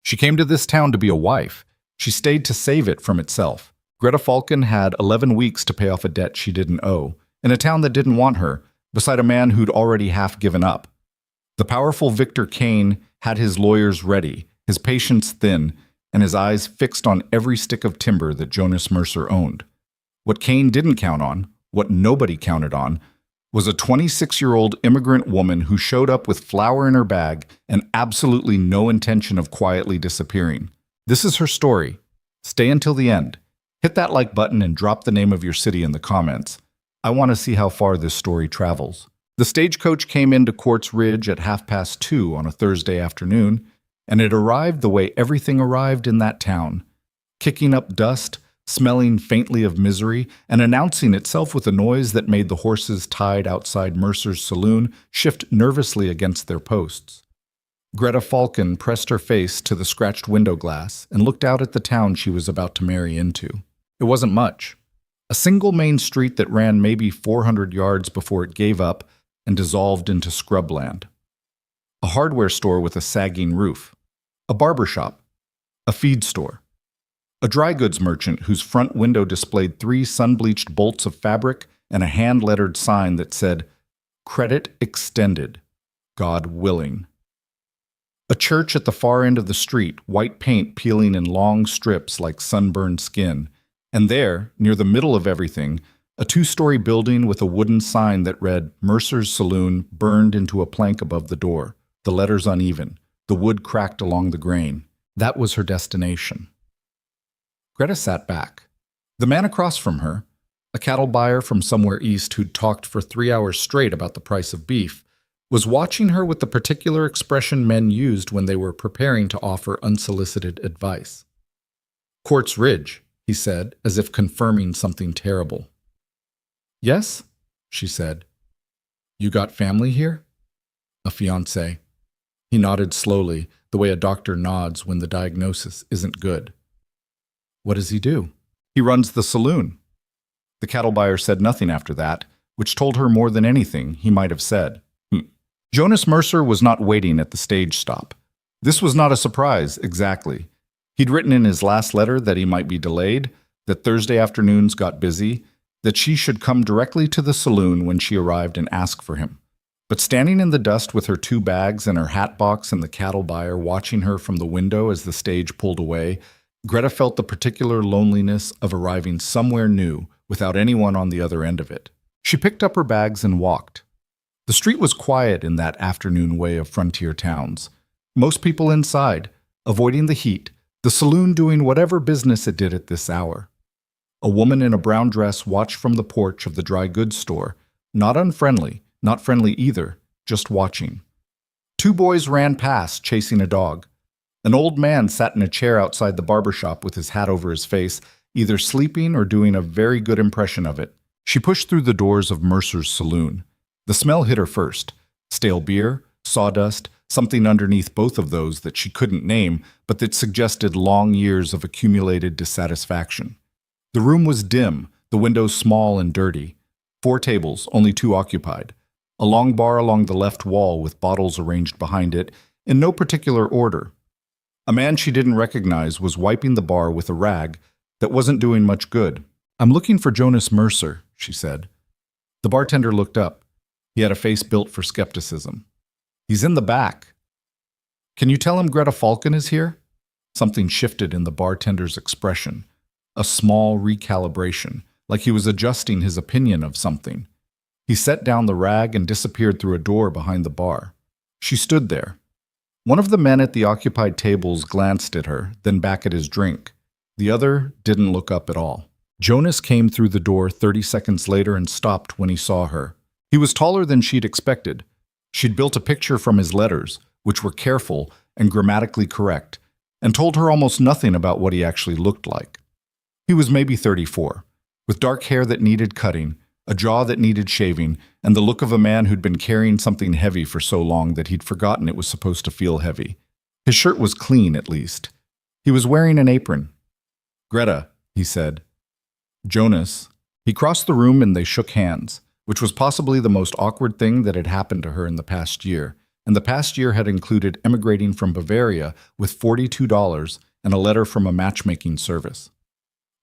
She came to this town to be a wife. She stayed to save it from itself. Greta Falcon had 11 weeks to pay off a debt she didn't owe, in a town that didn't want her, beside a man who'd already half given up. The powerful Victor Kane had his lawyers ready, his patience thin, and his eyes fixed on every stick of timber that Jonas Mercer owned. What Kane didn't count on, what nobody counted on, was a 26-year-old immigrant woman who showed up with flour in her bag and absolutely no intention of quietly disappearing. This is her story. Stay until the end. Hit that like button and drop the name of your city in the comments. I want to see how far this story travels. The stagecoach came into Quartz Ridge at 2:30 on a Thursday afternoon, and it arrived the way everything arrived in that town, kicking up dust, smelling faintly of misery, and announcing itself with a noise that made the horses tied outside Mercer's saloon shift nervously against their posts. Greta Falcon pressed her face to the scratched window glass and looked out at the town she was about to marry into. It wasn't much. A single main street that ran maybe 400 yards before it gave up and dissolved into scrubland. A hardware store with a sagging roof. A barber shop. A feed store. A dry goods merchant whose front window displayed 3 sun-bleached bolts of fabric and a hand-lettered sign that said, "Credit extended. God willing." A church at the far end of the street, white paint peeling in long strips like sunburned skin. And there, near the middle of everything, a 2-story building with a wooden sign that read Mercer's Saloon burned into a plank above the door, the letters uneven, the wood cracked along the grain. That was her destination. Greta sat back. The man across from her, a cattle buyer from somewhere east who'd talked for 3 hours straight about the price of beef, was watching her with the particular expression men used when they were preparing to offer unsolicited advice. "Quartz Ridge," he said, as if confirming something terrible. "Yes?" she said. "You got family here?" "A fiancé." He nodded slowly, the way a doctor nods when the diagnosis isn't good. "What does he do?" "He runs the saloon." The cattle buyer said nothing after that, which told her more than anything he might have said. Jonas Mercer was not waiting at the stage stop. This was not a surprise, exactly. He'd written in his last letter that he might be delayed, that Thursday afternoons got busy, that she should come directly to the saloon when she arrived and ask for him. But standing in the dust with her 2 bags and her hat box and the cattle buyer watching her from the window as the stage pulled away, Greta felt the particular loneliness of arriving somewhere new without anyone on the other end of it. She picked up her bags and walked. The street was quiet in that afternoon way of frontier towns. Most people inside, avoiding the heat, the saloon doing whatever business it did at this hour. A woman in a brown dress watched from the porch of the dry goods store, not unfriendly, not friendly either, just watching. 2 boys ran past, chasing a dog. An old man sat in a chair outside the barber shop with his hat over his face, either sleeping or doing a very good impression of it. She pushed through the doors of Mercer's saloon. The smell hit her first. Stale beer, sawdust, something underneath both of those that she couldn't name, but that suggested long years of accumulated dissatisfaction. The room was dim, the windows small and dirty. 4 tables, only 2 occupied. A long bar along the left wall with bottles arranged behind it, in no particular order. A man she didn't recognize was wiping the bar with a rag that wasn't doing much good. "I'm looking for Jonas Mercer," she said. The bartender looked up. He had a face built for skepticism. "He's in the back." "Can you tell him Greta Falcon is here?" Something shifted in the bartender's expression. A small recalibration, like he was adjusting his opinion of something. He set down the rag and disappeared through a door behind the bar. She stood there. One of the men at the occupied tables glanced at her, then back at his drink. The other didn't look up at all. Jonas came through the door 30 seconds later and stopped when he saw her. He was taller than she'd expected. She'd built a picture from his letters, which were careful and grammatically correct, and told her almost nothing about what he actually looked like. He was maybe 34, with dark hair that needed cutting, a jaw that needed shaving, and the look of a man who'd been carrying something heavy for so long that he'd forgotten it was supposed to feel heavy. His shirt was clean, at least. He was wearing an apron. "Greta," he said. "Jonas." He crossed the room and they shook hands, which was possibly the most awkward thing that had happened to her in the past year. and the past year had included emigrating from Bavaria with $42 and a letter from a matchmaking service.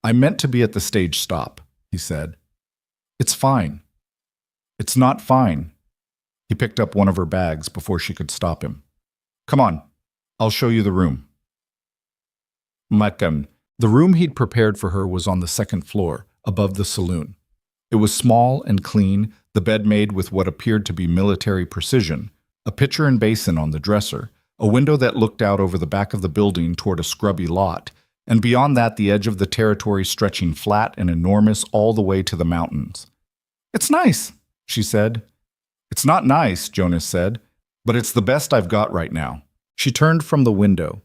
"I meant to be at the stage stop," he said. "It's fine." "It's not fine." He picked up one of her bags before she could stop him. "Come on, I'll show you the room." The room he'd prepared for her was on the second floor, above the saloon. It was small and clean, the bed made with what appeared to be military precision, a pitcher and basin on the dresser, a window that looked out over the back of the building toward a scrubby lot, and beyond that the edge of the territory stretching flat and enormous all the way to the mountains. "It's nice," she said. "It's not nice," Jonas said, "but it's the best I've got right now." She turned from the window.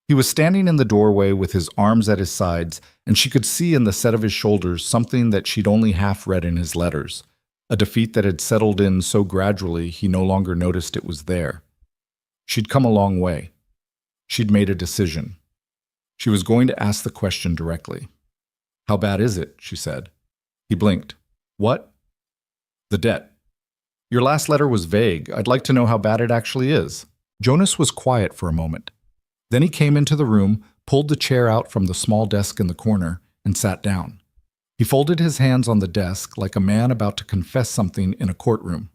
He was standing in the doorway with his arms at his sides, and she could see in the set of his shoulders something that she'd only half read in his letters, a defeat that had settled in so gradually he no longer noticed it was there. She'd come a long way. She'd made a decision. She was going to ask the question directly. "How bad is it?" she said. He blinked. "What?" "The debt. Your last letter was vague. I'd like to know how bad it actually is." Jonas was quiet for a moment. Then he came into the room, pulled the chair out from the small desk in the corner, and sat down. He folded his hands on the desk like a man about to confess something in a courtroom.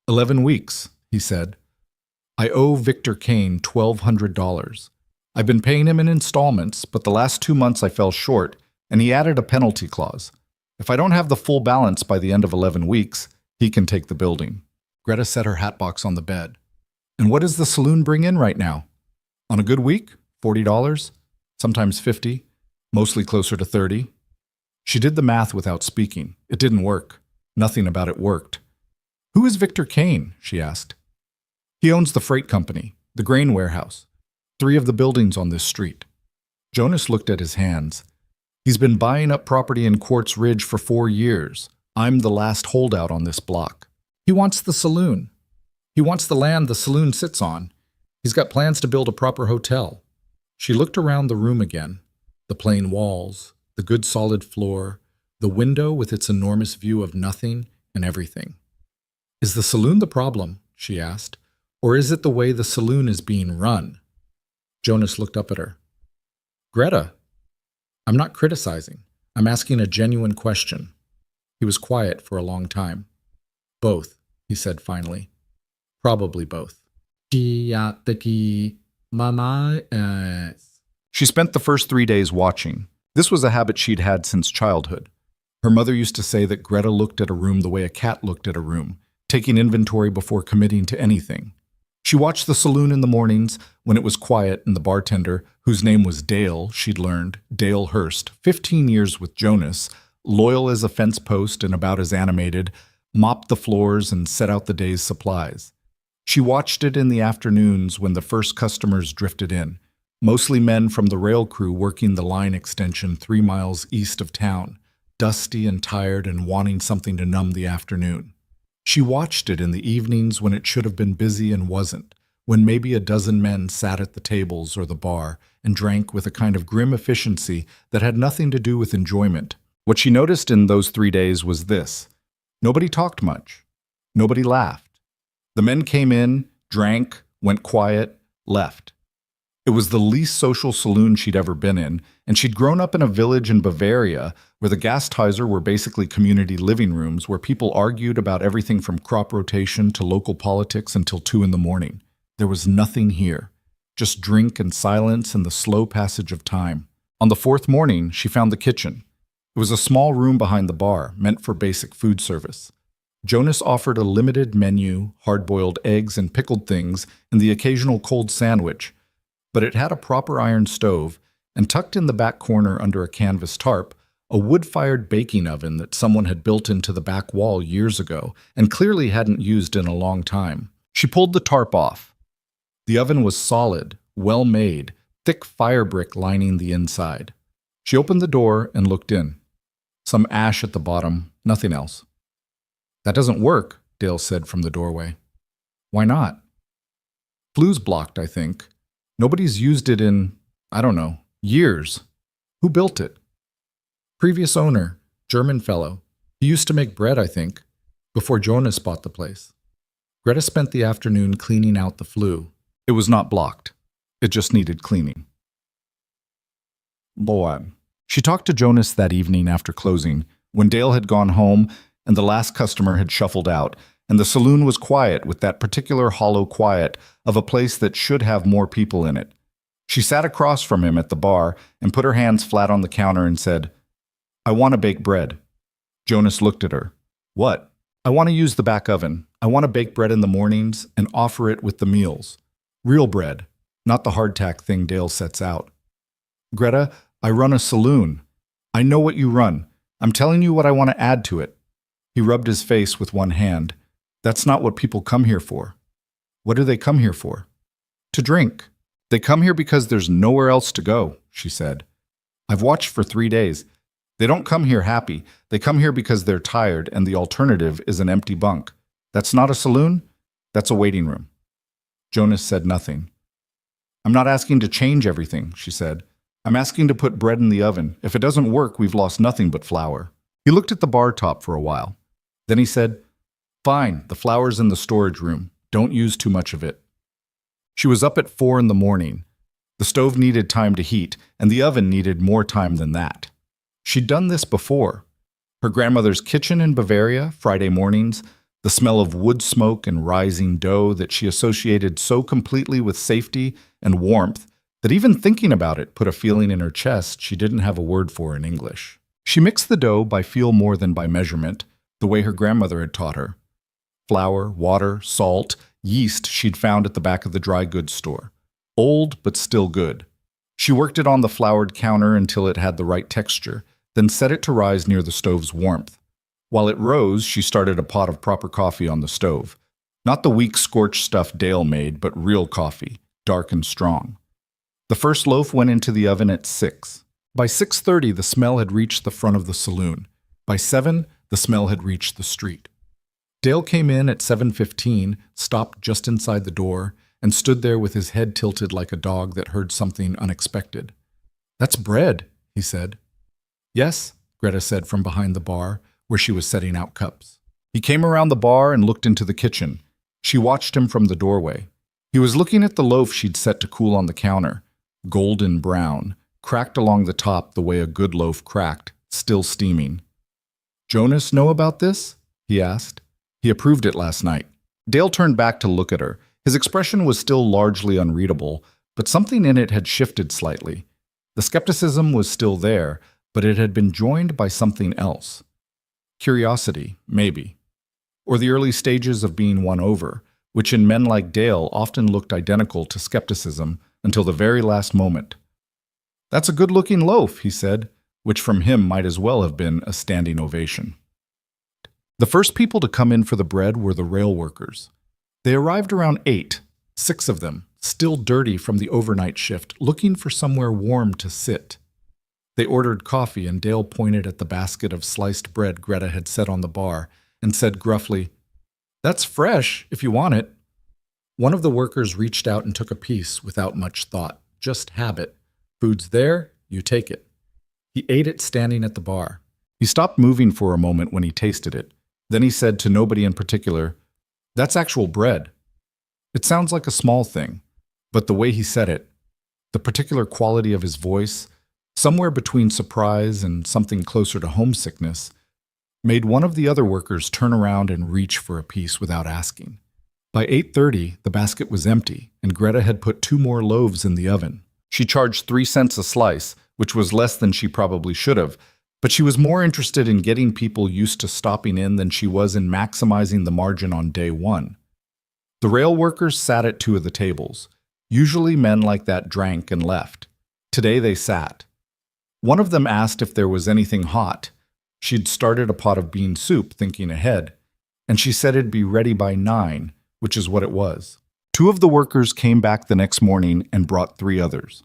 11 weeks, he said. "I owe Victor Kane $1,200. I've been paying him in installments, but the last 2 months I fell short, and he added a penalty clause. If I don't have the full balance by the end of 11 weeks, he can take the building." Greta set her hatbox on the bed. "And what does the saloon bring in right now? On a good week, $40, sometimes $50, mostly closer to $30. She did the math without speaking. It didn't work. Nothing about it worked. "Who is Victor Kane?" she asked. "He owns the freight company, the grain warehouse, 3 of the buildings on this street." Jonas looked at his hands. "He's been buying up property in Quartz Ridge for 4 years. I'm the last holdout on this block. He wants the saloon. He wants the land the saloon sits on. He's got plans to build a proper hotel." She looked around the room again. The plain walls, the good solid floor, the window with its enormous view of nothing and everything. "Is the saloon the problem?" she asked. "Or is it the way the saloon is being run?" Jonas looked up at her. "Greta, I'm not criticizing. I'm asking a genuine question." He was quiet for a long time. "Both," he said finally. "Probably both." She spent the first 3 days watching. This was a habit she'd had since childhood. Her mother used to say that Greta looked at a room the way a cat looked at a room, taking inventory before committing to anything. She watched the saloon in the mornings when it was quiet and the bartender, whose name was Dale, she'd learned, Dale Hurst, 15 years with Jonas, loyal as a fence post and about as animated, mopped the floors and set out the day's supplies. She watched it in the afternoons when the first customers drifted in, mostly men from the rail crew working the line extension 3 miles east of town, dusty and tired and wanting something to numb the afternoon. She watched it in the evenings when it should have been busy and wasn't, when maybe a dozen men sat at the tables or the bar and drank with a kind of grim efficiency that had nothing to do with enjoyment. What she noticed in those 3 days was this: nobody talked much. Nobody laughed. The men came in, drank, went quiet, left. It was the least social saloon she'd ever been in, and she'd grown up in a village in Bavaria where the Gasthäuser were basically community living rooms where people argued about everything from crop rotation to local politics until 2 in the morning. There was nothing here, just drink and silence and the slow passage of time. On the 4th morning, she found the kitchen. It was a small room behind the bar, meant for basic food service. Jonas offered a limited menu, hard-boiled eggs and pickled things, and the occasional cold sandwich, but it had a proper iron stove, and tucked in the back corner under a canvas tarp, a wood-fired baking oven that someone had built into the back wall years ago and clearly hadn't used in a long time. She pulled the tarp off. The oven was solid, well-made, thick fire brick lining the inside. She opened the door and looked in. Some ash at the bottom, nothing else. "That doesn't work," Dale said from the doorway. "Why not?" "Flue's blocked, I think. Nobody's used it in, I don't know, years." "Who built it?" "Previous owner, German fellow. He used to make bread, I think, before Jonas bought the place." Greta spent the afternoon cleaning out the flue. It was not blocked. It just needed cleaning. Boy. She talked to Jonas that evening after closing, when Dale had gone home and the last customer had shuffled out, and the saloon was quiet with that particular hollow quiet of a place that should have more people in it. She sat across from him at the bar and put her hands flat on the counter and said, "I want to bake bread." Jonas looked at her. "What?" "I want to use the back oven. I want to bake bread in the mornings and offer it with the meals. Real bread, not the hardtack thing Dale sets out." "Greta, I run a saloon. I know what you run. I'm telling you what I want to add to it." He rubbed his face with one hand. "That's not what people come here for." "What do they come here for?" "To drink. They come here because there's nowhere else to go," she said. "I've watched for 3 days. They don't come here happy. They come here because they're tired and the alternative is an empty bunk. That's not a saloon. That's a waiting room." Jonas said nothing. "I'm not asking to change everything," she said. "I'm asking to put bread in the oven. If it doesn't work, we've lost nothing but flour." He looked at the bar top for a while. Then he said, "Fine, the flour's in the storage room. Don't use too much of it." She was up at 4 in the morning. The stove needed time to heat, and the oven needed more time than that. She'd done this before. Her grandmother's kitchen in Bavaria, Friday mornings, the smell of wood smoke and rising dough that she associated so completely with safety and warmth that even thinking about it put a feeling in her chest she didn't have a word for in English. She mixed the dough by feel more than by measurement, the way her grandmother had taught her. Flour, water, salt, yeast she'd found at the back of the dry goods store. Old, but still good. She worked it on the floured counter until it had the right texture, then set it to rise near the stove's warmth. While it rose, she started a pot of proper coffee on the stove. Not the weak scorched stuff Dale made, but real coffee, dark and strong. The first loaf went into the oven at 6. By 6:30, the smell had reached the front of the saloon. By 7, the smell had reached the street. Dale came in at 7:15, stopped just inside the door, and stood there with his head tilted like a dog that heard something unexpected. "That's bread," he said. "Yes," Greta said from behind the bar, where she was setting out cups. He came around the bar and looked into the kitchen. She watched him from the doorway. He was looking at the loaf she'd set to cool on the counter, golden brown, cracked along the top the way a good loaf cracked, still steaming. "Jonas know about this?" he asked. "He approved it last night." Dale turned back to look at her. His expression was still largely unreadable, but something in it had shifted slightly. The skepticism was still there, but it had been joined by something else. Curiosity, maybe. Or the early stages of being won over, which in men like Dale often looked identical to skepticism until the very last moment. "That's a good-looking loaf," he said, which from him might as well have been a standing ovation. The first people to come in for the bread were the rail workers. They arrived around 8, 6 of them, still dirty from the overnight shift, looking for somewhere warm to sit. They ordered coffee, and Dale pointed at the basket of sliced bread Greta had set on the bar and said gruffly, "That's fresh, if you want it." One of the workers reached out and took a piece without much thought, just habit. Food's there, you take it. He ate it standing at the bar. He stopped moving for a moment when he tasted it. Then he said to nobody in particular, "That's actual bread." It sounds like a small thing, but the way he said it, the particular quality of his voice, somewhere between surprise and something closer to homesickness, made one of the other workers turn around and reach for a piece without asking. By 8:30, the basket was empty, and Greta had put 2 more loaves in the oven. She charged 3 cents a slice, which was less than she probably should have, but she was more interested in getting people used to stopping in than she was in maximizing the margin on day 1. The rail workers sat at 2 of the tables. Usually men like that drank and left. Today they sat. One of them asked if there was anything hot. She'd started a pot of bean soup, thinking ahead, and she said it'd be ready by 9, which is what it was. 2 of the workers came back the next morning and brought 3 others.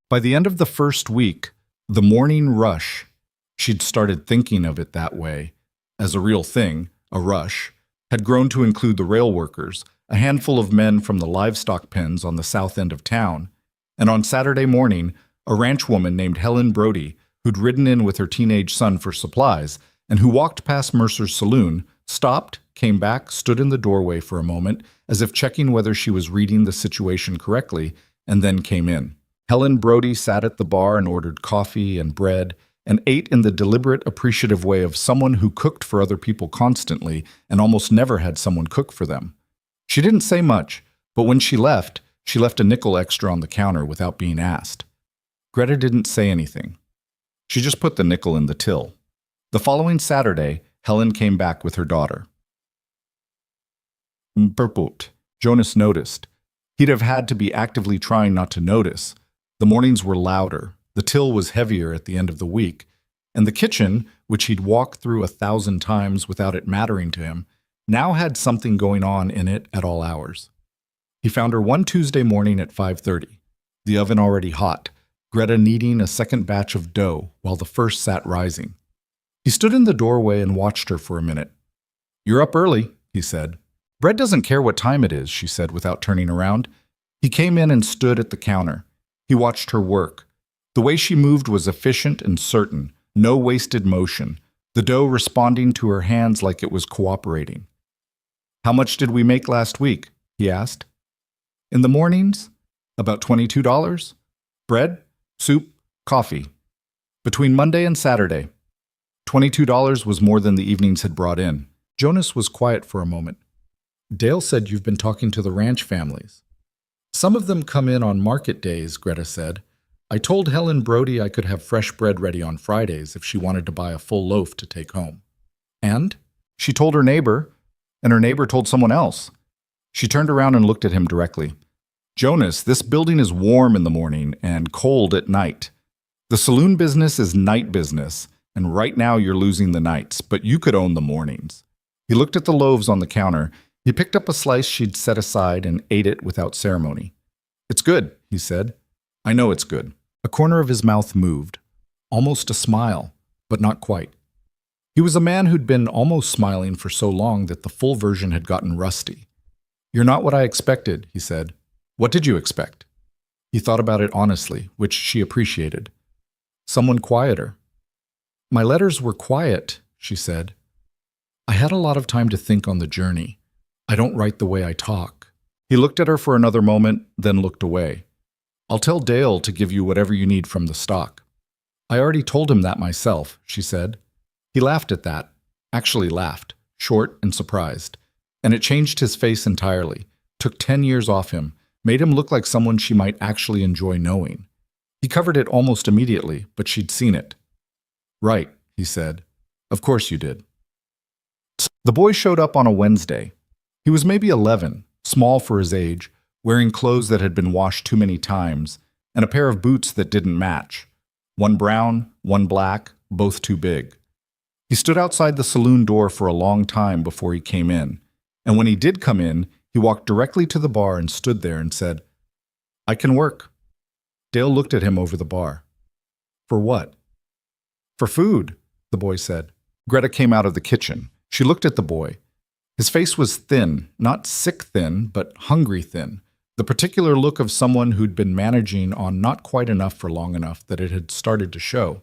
By the end of the first week, the morning rush, she'd started thinking of it that way, as a real thing, a rush, had grown to include the rail workers, a handful of men from the livestock pens on the south end of town, and on Saturday morning, a ranch woman named Helen Brody, who'd ridden in with her teenage son for supplies, and who walked past Mercer's saloon, stopped, came back, stood in the doorway for a moment, as if checking whether she was reading the situation correctly, and then came in. Helen Brody sat at the bar and ordered coffee and bread, and ate in the deliberate, appreciative way of someone who cooked for other people constantly and almost never had someone cook for them. She didn't say much, but when she left a nickel extra on the counter without being asked. Greta didn't say anything. She just put the nickel in the till. The following Saturday, Helen came back with her daughter. Purport, Jonas noticed. He'd have had to be actively trying not to notice. The mornings were louder, the till was heavier at the end of the week, and the kitchen, which he'd walked through 1,000 times without it mattering to him, now had something going on in it at all hours. He found her one Tuesday morning at 5:30, the oven already hot, Greta kneading a second batch of dough while the first sat rising. He stood in the doorway and watched her for a minute. "You're up early," he said. "Bread doesn't care what time it is," she said without turning around. He came in and stood at the counter. He watched her work. The way she moved was efficient and certain, no wasted motion, the dough responding to her hands like it was cooperating. "How much did we make last week?" he asked. "In the mornings? About $22. Bread, soup, coffee. Between Monday and Saturday. $22 was more than the evenings had brought in." Jonas was quiet for a moment. "Dale said you've been talking to the ranch families." "Some of them come in on market days," Greta said. "I told Helen Brody I could have fresh bread ready on Fridays if she wanted to buy a full loaf to take home." "And?" "She told her neighbor, and her neighbor told someone else." She turned around and looked at him directly. "Jonas, this building is warm in the morning and cold at night. The saloon business is night business, and right now you're losing the nights, but you could own the mornings." He looked at the loaves on the counter. He picked up a slice she'd set aside and ate it without ceremony. "It's good," he said. "I know it's good." A corner of his mouth moved, almost a smile, but not quite. He was a man who'd been almost smiling for so long that the full version had gotten rusty. "You're not what I expected," he said. "What did you expect?" He thought about it honestly, which she appreciated. "Someone quieter." "My letters were quiet," she said. "I had a lot of time to think on the journey. I don't write the way I talk." He looked at her for another moment, then looked away. "I'll tell Dale to give you whatever you need from the stock." "I already told him that myself," she said. He laughed at that, actually laughed, short and surprised, and it changed his face entirely, took 10 years off him, made him look like someone she might actually enjoy knowing. He covered it almost immediately, but she'd seen it. "Right," he said. "Of course you did." The boy showed up on a Wednesday. He was maybe 11, small for his age, wearing clothes that had been washed too many times, and a pair of boots that didn't match. One brown, one black, both too big. He stood outside the saloon door for a long time before he came in, and when he did come in, he walked directly to the bar and stood there and said, "I can work." Dale looked at him over the bar. "For what?" "For food," the boy said. Greta came out of the kitchen. She looked at the boy. His face was thin, not sick thin, but hungry thin, the particular look of someone who'd been managing on not quite enough for long enough that it had started to show.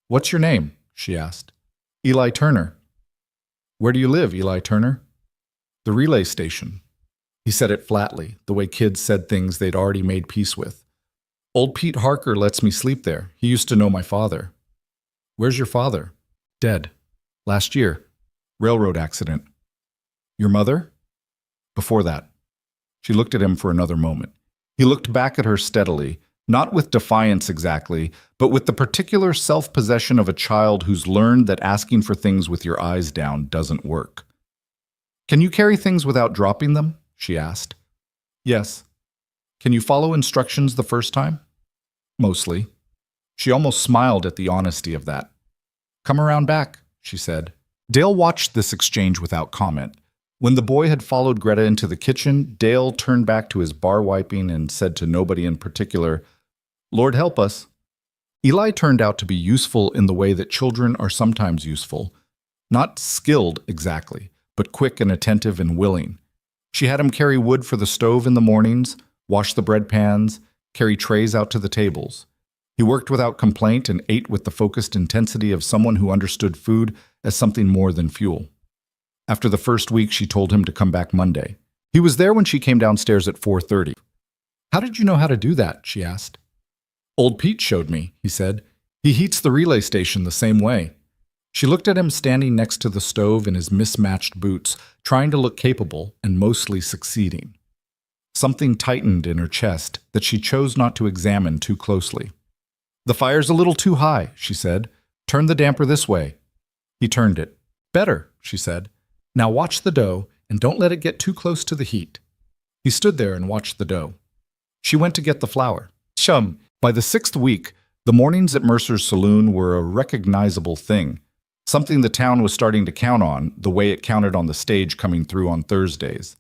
"What's your name?" she asked. "Eli Turner." "Where do you live, Eli Turner?" "The relay station." He said it flatly, the way kids said things they'd already made peace with. "Old Pete Harker lets me sleep there. He used to know my father." "Where's your father?" "Dead. Last year. Railroad accident." "Your mother?" "Before that." She looked at him for another moment. He looked back at her steadily, not with defiance exactly, but with the particular self-possession of a child who's learned that asking for things with your eyes down doesn't work. "Can you carry things without dropping them?" she asked. "Yes." "Can you follow instructions the first time?" "Mostly." She almost smiled at the honesty of that. "Come around back," she said. Dale watched this exchange without comment. When the boy had followed Greta into the kitchen, Dale turned back to his bar wiping and said to nobody in particular, "Lord help us." Eli turned out to be useful in the way that children are sometimes useful. Not skilled exactly, but quick and attentive and willing. She had him carry wood for the stove in the mornings, wash the bread pans, carry trays out to the tables. He worked without complaint and ate with the focused intensity of someone who understood food as something more than fuel. After the first week, she told him to come back Monday. He was there when she came downstairs at 4:30. "How did you know how to do that?" she asked. "Old Pete showed me," he said. "He heats the relay station the same way." She looked at him standing next to the stove in his mismatched boots, trying to look capable and mostly succeeding. Something tightened in her chest that she chose not to examine too closely. "The fire's a little too high," she said. "Turn the damper this way." He turned it. "Better," she said. "Now watch the dough and don't let it get too close to the heat." He stood there and watched the dough. She went to get the flour. Chum! By the 6th week, the mornings at Mercer's Saloon were a recognizable thing, something the town was starting to count on, the way it counted on the stage coming through on Thursdays.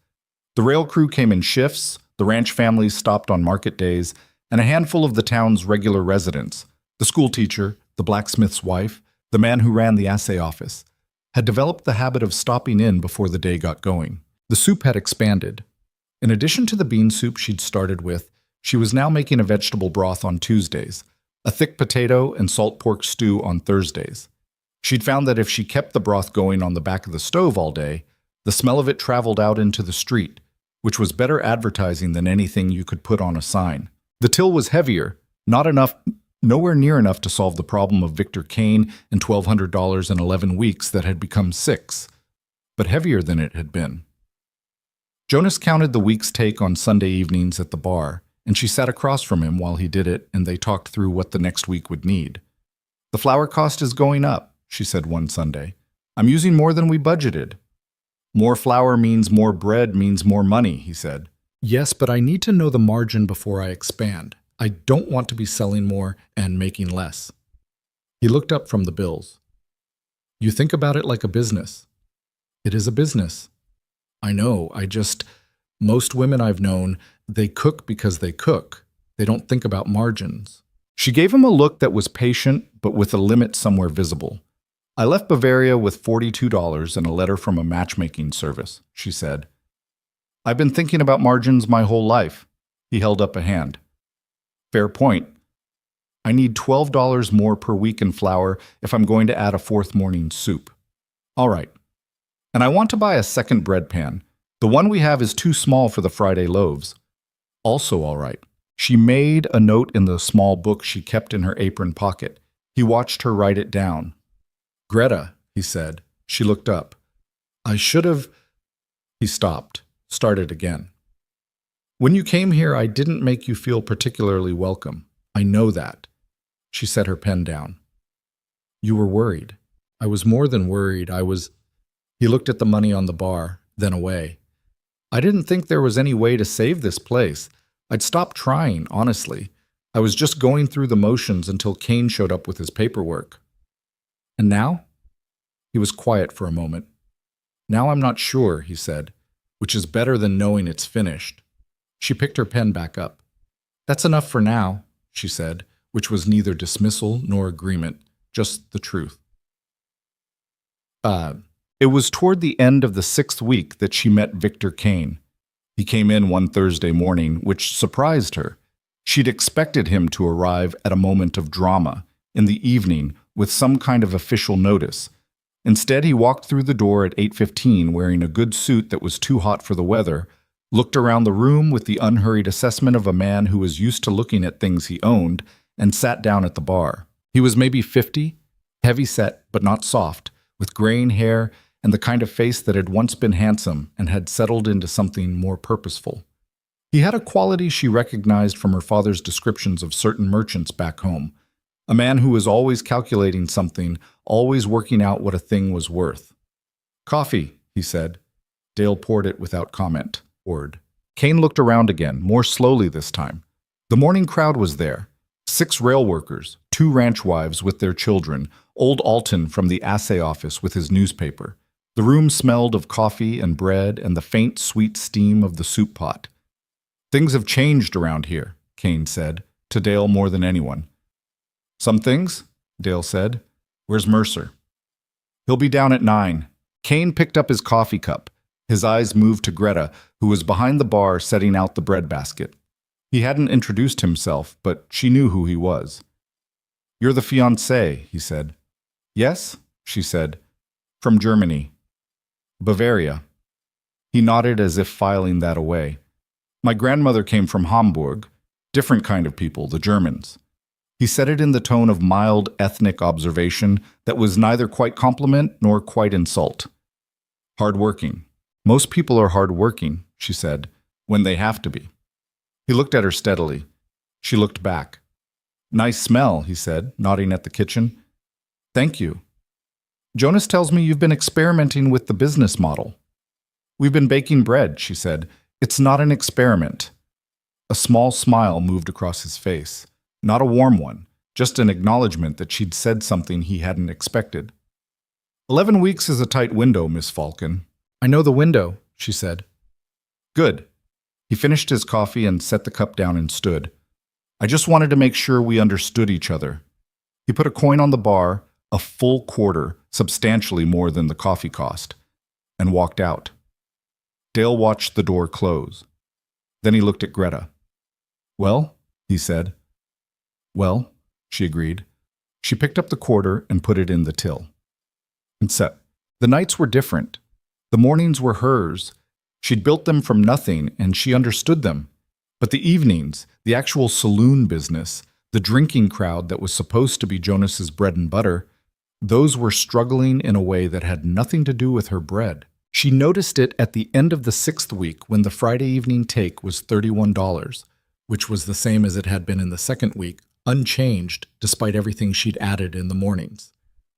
The rail crew came in shifts, the ranch families stopped on market days, and a handful of the town's regular residents, the school teacher, the blacksmith's wife, the man who ran the assay office, had developed the habit of stopping in before the day got going. The soup had expanded. In addition to the bean soup she'd started with, she was now making a vegetable broth on Tuesdays, a thick potato and salt pork stew on Thursdays. She'd found that if she kept the broth going on the back of the stove all day, the smell of it traveled out into the street, which was better advertising than anything you could put on a sign. The till was heavier, nowhere near enough to solve the problem of Victor Kane and $1,200 in 11 weeks that had become 6, but heavier than it had been. Jonas counted the week's take on Sunday evenings at the bar, and she sat across from him while he did it, and they talked through what the next week would need. "The flour cost is going up," she said one Sunday. "I'm using more than we budgeted." "More flour means more bread means more money," he said. "Yes, but I need to know the margin before I expand. I don't want to be selling more and making less." He looked up from the bills. "You think about it like a business." "It is a business." "I know, most women I've known, they cook because they cook. They don't think about margins." She gave him a look that was patient, but with a limit somewhere visible. "I left Bavaria with $42 and a letter from a matchmaking service," she said. "I've been thinking about margins my whole life." He held up a hand. "Fair point. I need $12 more per week in flour if I'm going to add a 4th morning soup." "All right. And I want to buy a second bread pan. The one we have is too small for the Friday loaves." "Also all right." She made a note in the small book she kept in her apron pocket. He watched her write it down. "Greta," he said. She looked up. "I should have—" He stopped, started again. "When you came here, I didn't make you feel particularly welcome. I know that." She set her pen down. "You were worried." "I was more than worried. He looked at the money on the bar, then away. "I didn't think there was any way to save this place. I'd stopped trying, honestly. I was just going through the motions until Kane showed up with his paperwork." "And now?" He was quiet for a moment. "Now I'm not sure," he said, "which is better than knowing it's finished." She picked her pen back up. "That's enough for now," she said, which was neither dismissal nor agreement, just the truth. It was toward the end of the 6th week that she met Victor Kane. He came in one Thursday morning, which surprised her. She'd expected him to arrive at a moment of drama, in the evening, with some kind of official notice. Instead, he walked through the door at 8:15 wearing a good suit that was too hot for the weather, looked around the room with the unhurried assessment of a man who was used to looking at things he owned, and sat down at the bar. He was maybe 50, heavy-set but not soft, with graying hair and the kind of face that had once been handsome and had settled into something more purposeful. He had a quality she recognized from her father's descriptions of certain merchants back home, a man who was always calculating something, always working out what a thing was worth. "Coffee," he said. Dale poured it without comment. Kane looked around again, more slowly this time. The morning crowd was there. 6 rail workers, 2 ranch wives with their children, old Alton from the assay office with his newspaper. The room smelled of coffee and bread and the faint, sweet steam of the soup pot. "Things have changed around here," Kane said, to Dale more than anyone. "Some things?" Dale said. "Where's Mercer?" "He'll be down at 9. Kane picked up his coffee cup. His eyes moved to Greta, who was behind the bar setting out the bread basket. He hadn't introduced himself, but she knew who he was. You're the fiancé, he said. Yes, she said. From Germany. Bavaria. He nodded as if filing that away. My grandmother came from Hamburg. Different kind of people, the Germans. He said it in the tone of mild ethnic observation that was neither quite compliment nor quite insult. Hardworking. Most people are hardworking, she said, when they have to be. He looked at her steadily. She looked back. Nice smell, he said, nodding at the kitchen. Thank you. Jonas tells me you've been experimenting with the business model. We've been baking bread, she said. It's not an experiment. A small smile moved across his face. Not a warm one, just an acknowledgement that she'd said something he hadn't expected. 11 weeks is a tight window, Miss Falcon. I know the window, she said. Good. He finished his coffee and set the cup down and stood. I just wanted to make sure we understood each other. He put a coin on the bar, a full quarter, substantially more than the coffee cost, and walked out. Dale watched the door close. Then he looked at Greta. Well, he said. Well, she agreed. She picked up the quarter and put it in the till. And so, the nights were different. The mornings were hers. She'd built them from nothing, and she understood them. But the evenings, the actual saloon business, the drinking crowd that was supposed to be Jonas's bread and butter, those were struggling in a way that had nothing to do with her bread. She noticed it at the end of the 6th week when the Friday evening take was $31, which was the same as it had been in the 2nd week, unchanged despite everything she'd added in the mornings.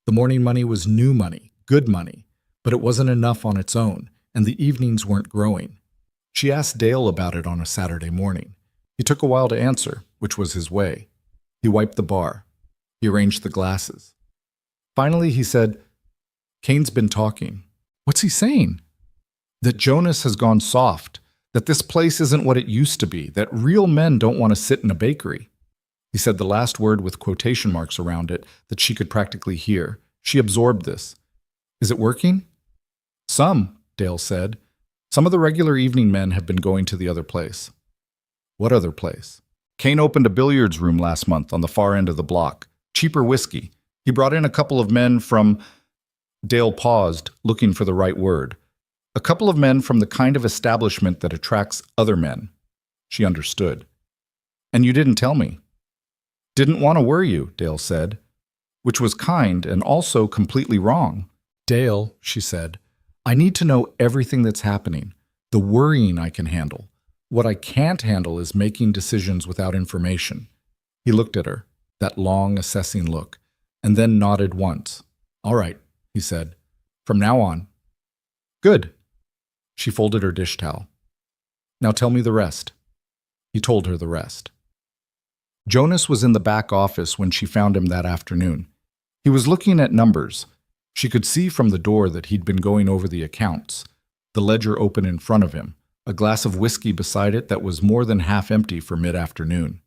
The morning money was new money, good money, but it wasn't enough on its own, and the evenings weren't growing. She asked Dale about it on a Saturday morning. He took a while to answer, which was his way. He wiped the bar. He arranged the glasses. Finally, he said, Kane's been talking. What's he saying? That Jonas has gone soft, that this place isn't what it used to be, that real men don't want to sit in a bakery. He said the last word with quotation marks around it that she could practically hear. She absorbed this. Is it working? Some, Dale said. Some of the regular evening men have been going to the other place. What other place? Kane opened a billiards room last month on the far end of the block. Cheaper whiskey. He brought in a couple of men from... Dale paused, looking for the right word. A couple of men from the kind of establishment that attracts other men. She understood. And you didn't tell me. Didn't want to worry you, Dale said, which was kind and also completely wrong. Dale, she said, I need to know everything that's happening, the worrying I can handle. What I can't handle is making decisions without information. He looked at her, that long, assessing look, and then nodded once. All right, he said. From now on. Good. She folded her dish towel. Now tell me the rest. He told her the rest. Jonas was in the back office when she found him that afternoon. He was looking at numbers. She could see from the door that he'd been going over the accounts, the ledger open in front of him, a glass of whiskey beside it that was more than half empty for mid-afternoon.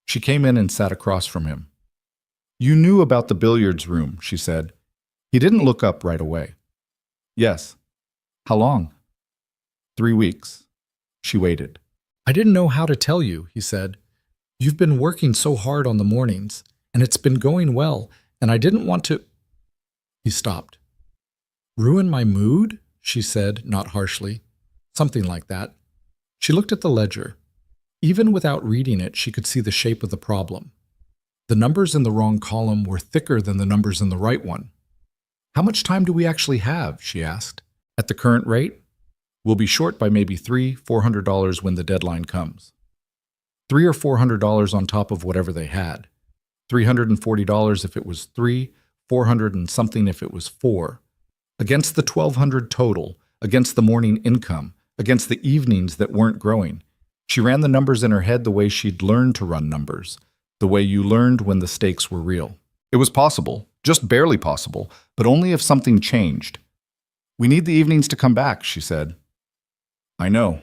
She came in and sat across from him. You knew about the billiards room, she said. He didn't look up right away. Yes. How long? 3 weeks. She waited. I didn't know how to tell you, he said. You've been working so hard on the mornings, and it's been going well, and I didn't want to... He stopped. Ruin my mood? She said, not harshly. Something like that. She looked at the ledger. Even without reading it, she could see the shape of the problem. The numbers in the wrong column were thicker than the numbers in the right one. How much time do we actually have? She asked. At the current rate, we'll be short by maybe $300-400 when the deadline comes. $300 or $400 on top of whatever they had. $340 if it was 3, 400 and something if it was 4. Against the $1,200 total, against the morning income, against the evenings that weren't growing. She ran the numbers in her head the way she'd learned to run numbers, the way you learned when the stakes were real. It was possible, just barely possible, but only if something changed. We need the evenings to come back, she said. I know.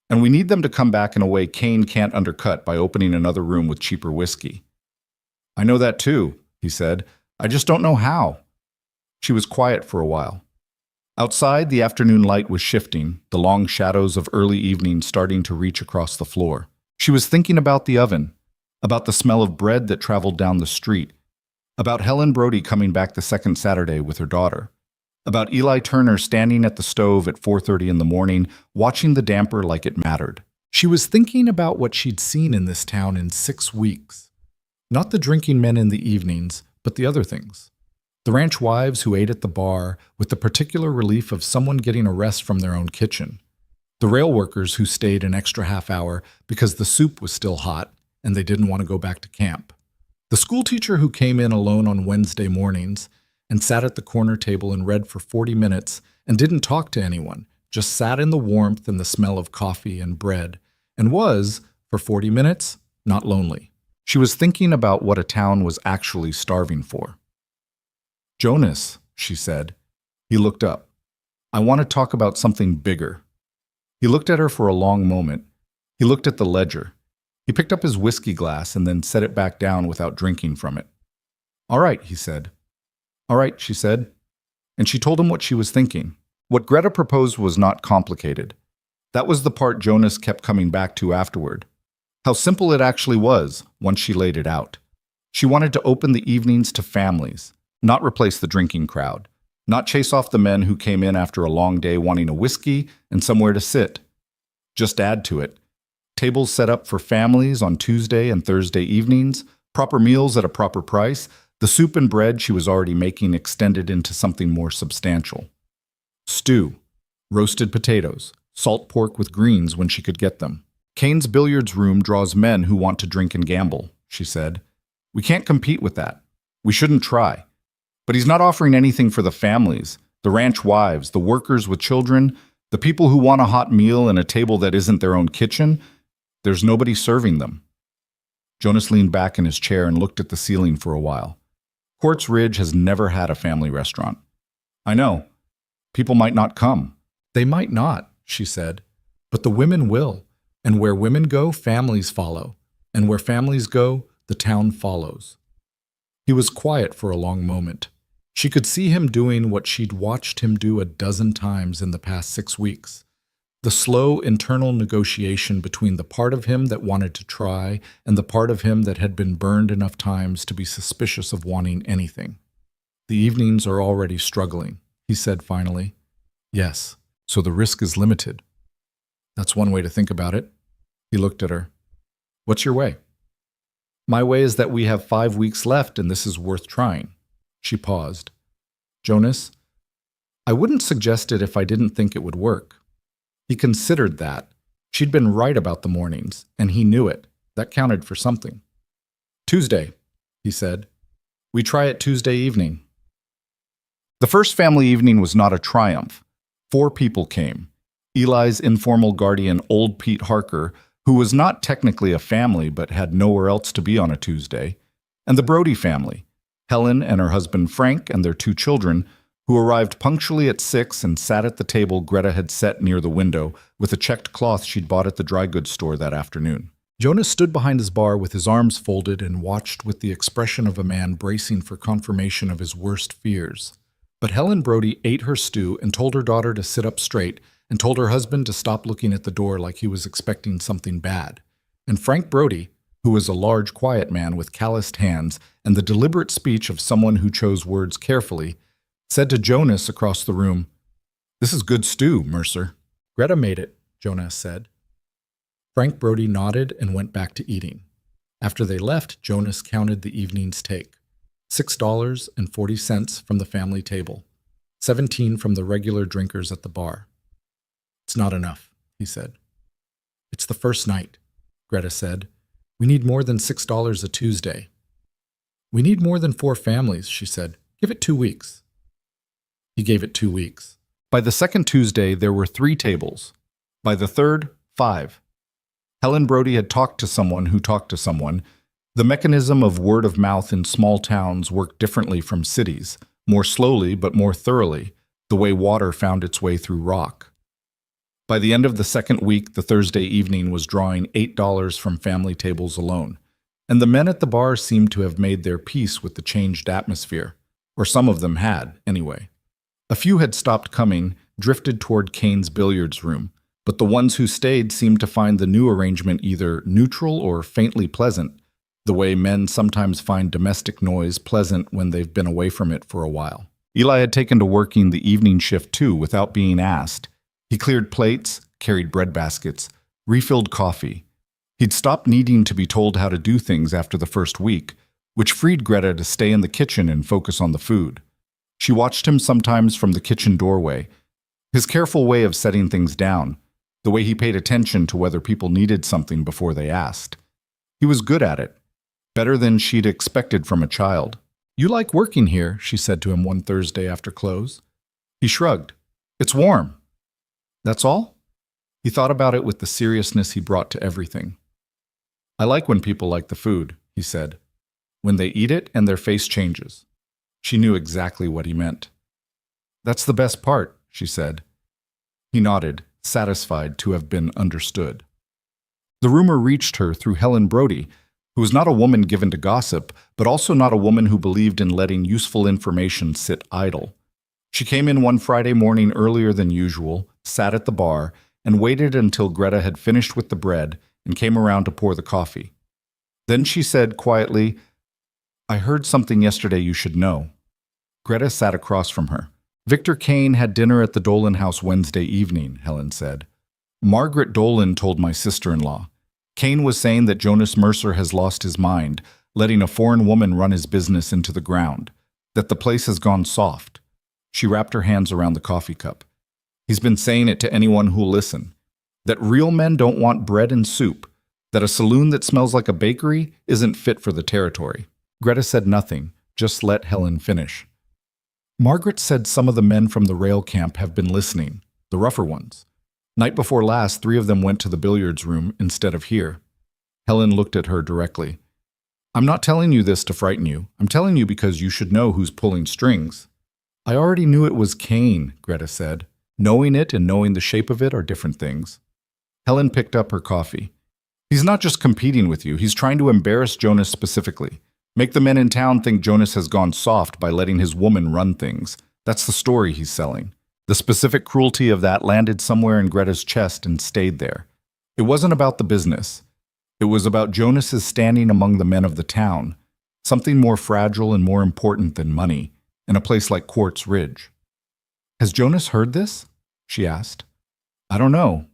And we need them to come back in a way Kane can't undercut by opening another room with cheaper whiskey. I know that too, he said. I just don't know how. She was quiet for a while. Outside, the afternoon light was shifting, the long shadows of early evening starting to reach across the floor. She was thinking about the oven. about the smell of bread that traveled down the street, about Helen Brody coming back the second Saturday with her daughter, about Eli Turner standing at the stove at 4:30 in the morning, watching the damper like it mattered. She was thinking about what she'd seen in this town in 6 weeks. Not the drinking men in the evenings, but the other things. The ranch wives who ate at the bar with the particular relief of someone getting a rest from their own kitchen. The rail workers who stayed an extra half hour because the soup was still hot and they didn't want to go back to camp. The school teacher who came in alone on Wednesday mornings and sat at the corner table and read for 40 minutes and didn't talk to anyone, just sat in the warmth and the smell of coffee and bread, and was, for 40 minutes, not lonely. She was thinking about what a town was actually starving for. "Jonas," she said. He looked up. "I want to talk about something bigger." He looked at her for a long moment. He looked at the ledger. He picked up his whiskey glass and then set it back down without drinking from it. "All right," he said. "All right," she said. And she told him what she was thinking. What Greta proposed was not complicated. That was the part Jonas kept coming back to afterward. How simple it actually was once she laid it out. She wanted to open the evenings to families, not replace the drinking crowd, not chase off the men who came in after a long day wanting a whiskey and somewhere to sit. Just add to it. Tables set up for families on Tuesday and Thursday evenings, proper meals at a proper price, the soup and bread she was already making extended into something more substantial. Stew, roasted potatoes, salt pork with greens when she could get them. "Kane's billiards room draws men who want to drink and gamble," she said. "We can't compete with that. We shouldn't try. But he's not offering anything for the families, the ranch wives, the workers with children, the people who want a hot meal and a table that isn't their own kitchen. There's nobody serving them." Jonas leaned back in his chair and looked at the ceiling for a while. Quartz Ridge has never had a family restaurant. "I know. People might not come." "They might not," she said. "But the women will. And where women go, families follow. And where families go, the town follows." He was quiet for a long moment. She could see him doing what she'd watched him do a dozen times in the past 6 weeks. The slow internal negotiation between the part of him that wanted to try and the part of him that had been burned enough times to be suspicious of wanting anything. "The evenings are already struggling," he said finally. "Yes, so the risk is limited." "That's one way to think about it." He looked at her. "What's your way?" "My way is that we have 5 weeks left and this is worth trying." She paused. "Jonas, I wouldn't suggest it if I didn't think it would work." He considered that. She'd been right about the mornings, and he knew it. That counted for something. "Tuesday," he said. "We try it Tuesday evening." The first family evening was not a triumph. 4 people came. Eli's informal guardian, old Pete Harker, who was not technically a family but had nowhere else to be on a Tuesday, and the Brody family, Helen and her husband Frank and their 2 children, who arrived punctually at 6 and sat at the table Greta had set near the window with a checked cloth she'd bought at the dry goods store that afternoon. Jonas stood behind his bar with his arms folded and watched with the expression of a man bracing for confirmation of his worst fears. But Helen Brody ate her stew and told her daughter to sit up straight and told her husband to stop looking at the door like he was expecting something bad. And Frank Brody, who was a large, quiet man with calloused hands and the deliberate speech of someone who chose words carefully, said to Jonas across the room, "This is good stew, Mercer." "Greta made it," Jonas said. Frank Brody nodded and went back to eating. After they left, Jonas counted the evening's take. $6.40 from the family table, $17 from the regular drinkers at the bar. "It's not enough," he said. "It's the first night," Greta said. "We need more than $6 a Tuesday." "We need more than 4 families," she said. "Give it 2 weeks." He gave it 2 weeks. By the second Tuesday, there were 3 tables. By the third, 5. Helen Brody had talked to someone who talked to someone. The mechanism of word of mouth in small towns worked differently from cities, more slowly but more thoroughly, the way water found its way through rock. By the end of the second week, the Thursday evening was drawing $8 from family tables alone, and the men at the bar seemed to have made their peace with the changed atmosphere, or some of them had, anyway. A few had stopped coming, drifted toward Kane's billiards room, but the ones who stayed seemed to find the new arrangement either neutral or faintly pleasant, the way men sometimes find domestic noise pleasant when they've been away from it for a while. Eli had taken to working the evening shift too without being asked. He cleared plates, carried bread baskets, refilled coffee. He'd stopped needing to be told how to do things after the first week, which freed Greta to stay in the kitchen and focus on the food. She watched him sometimes from the kitchen doorway, his careful way of setting things down, the way he paid attention to whether people needed something before they asked. He was good at it, better than she'd expected from a child. "You like working here," she said to him one Thursday after close. He shrugged. "It's warm." "That's all?" He thought about it with the seriousness he brought to everything. "I like when people like the food," he said. "When they eat it and their face changes." She knew exactly what he meant. "That's the best part," she said. He nodded, satisfied to have been understood. The rumor reached her through Helen Brody, who was not a woman given to gossip, but also not a woman who believed in letting useful information sit idle. She came in one Friday morning earlier than usual, sat at the bar, and waited until Greta had finished with the bread and came around to pour the coffee. Then she said quietly, "I heard something yesterday you should know." Greta sat across from her. "Victor Kane had dinner at the Dolan house Wednesday evening," Helen said. "Margaret Dolan told my sister-in-law. Kane was saying that Jonas Mercer has lost his mind, letting a foreign woman run his business into the ground, that the place has gone soft." She wrapped her hands around the coffee cup. "He's been saying it to anyone who'll listen, that real men don't want bread and soup, that a saloon that smells like a bakery isn't fit for the territory." Greta said nothing, just let Helen finish. "Margaret said some of the men from the rail camp have been listening, the rougher ones. Night before last, 3 of them went to the billiards room instead of here." Helen looked at her directly. "I'm not telling you this to frighten you. I'm telling you because you should know who's pulling strings." "I already knew it was Kane," Greta said. "Knowing it and knowing the shape of it are different things." Helen picked up her coffee. "He's not just competing with you. He's trying to embarrass Jonas specifically. Make the men in town think Jonas has gone soft by letting his woman run things. That's the story he's selling." The specific cruelty of that landed somewhere in Greta's chest and stayed there. It wasn't about the business. It was about Jonas's standing among the men of the town, something more fragile and more important than money, in a place like Quartz Ridge. "Has Jonas heard this?" she asked. "I don't know.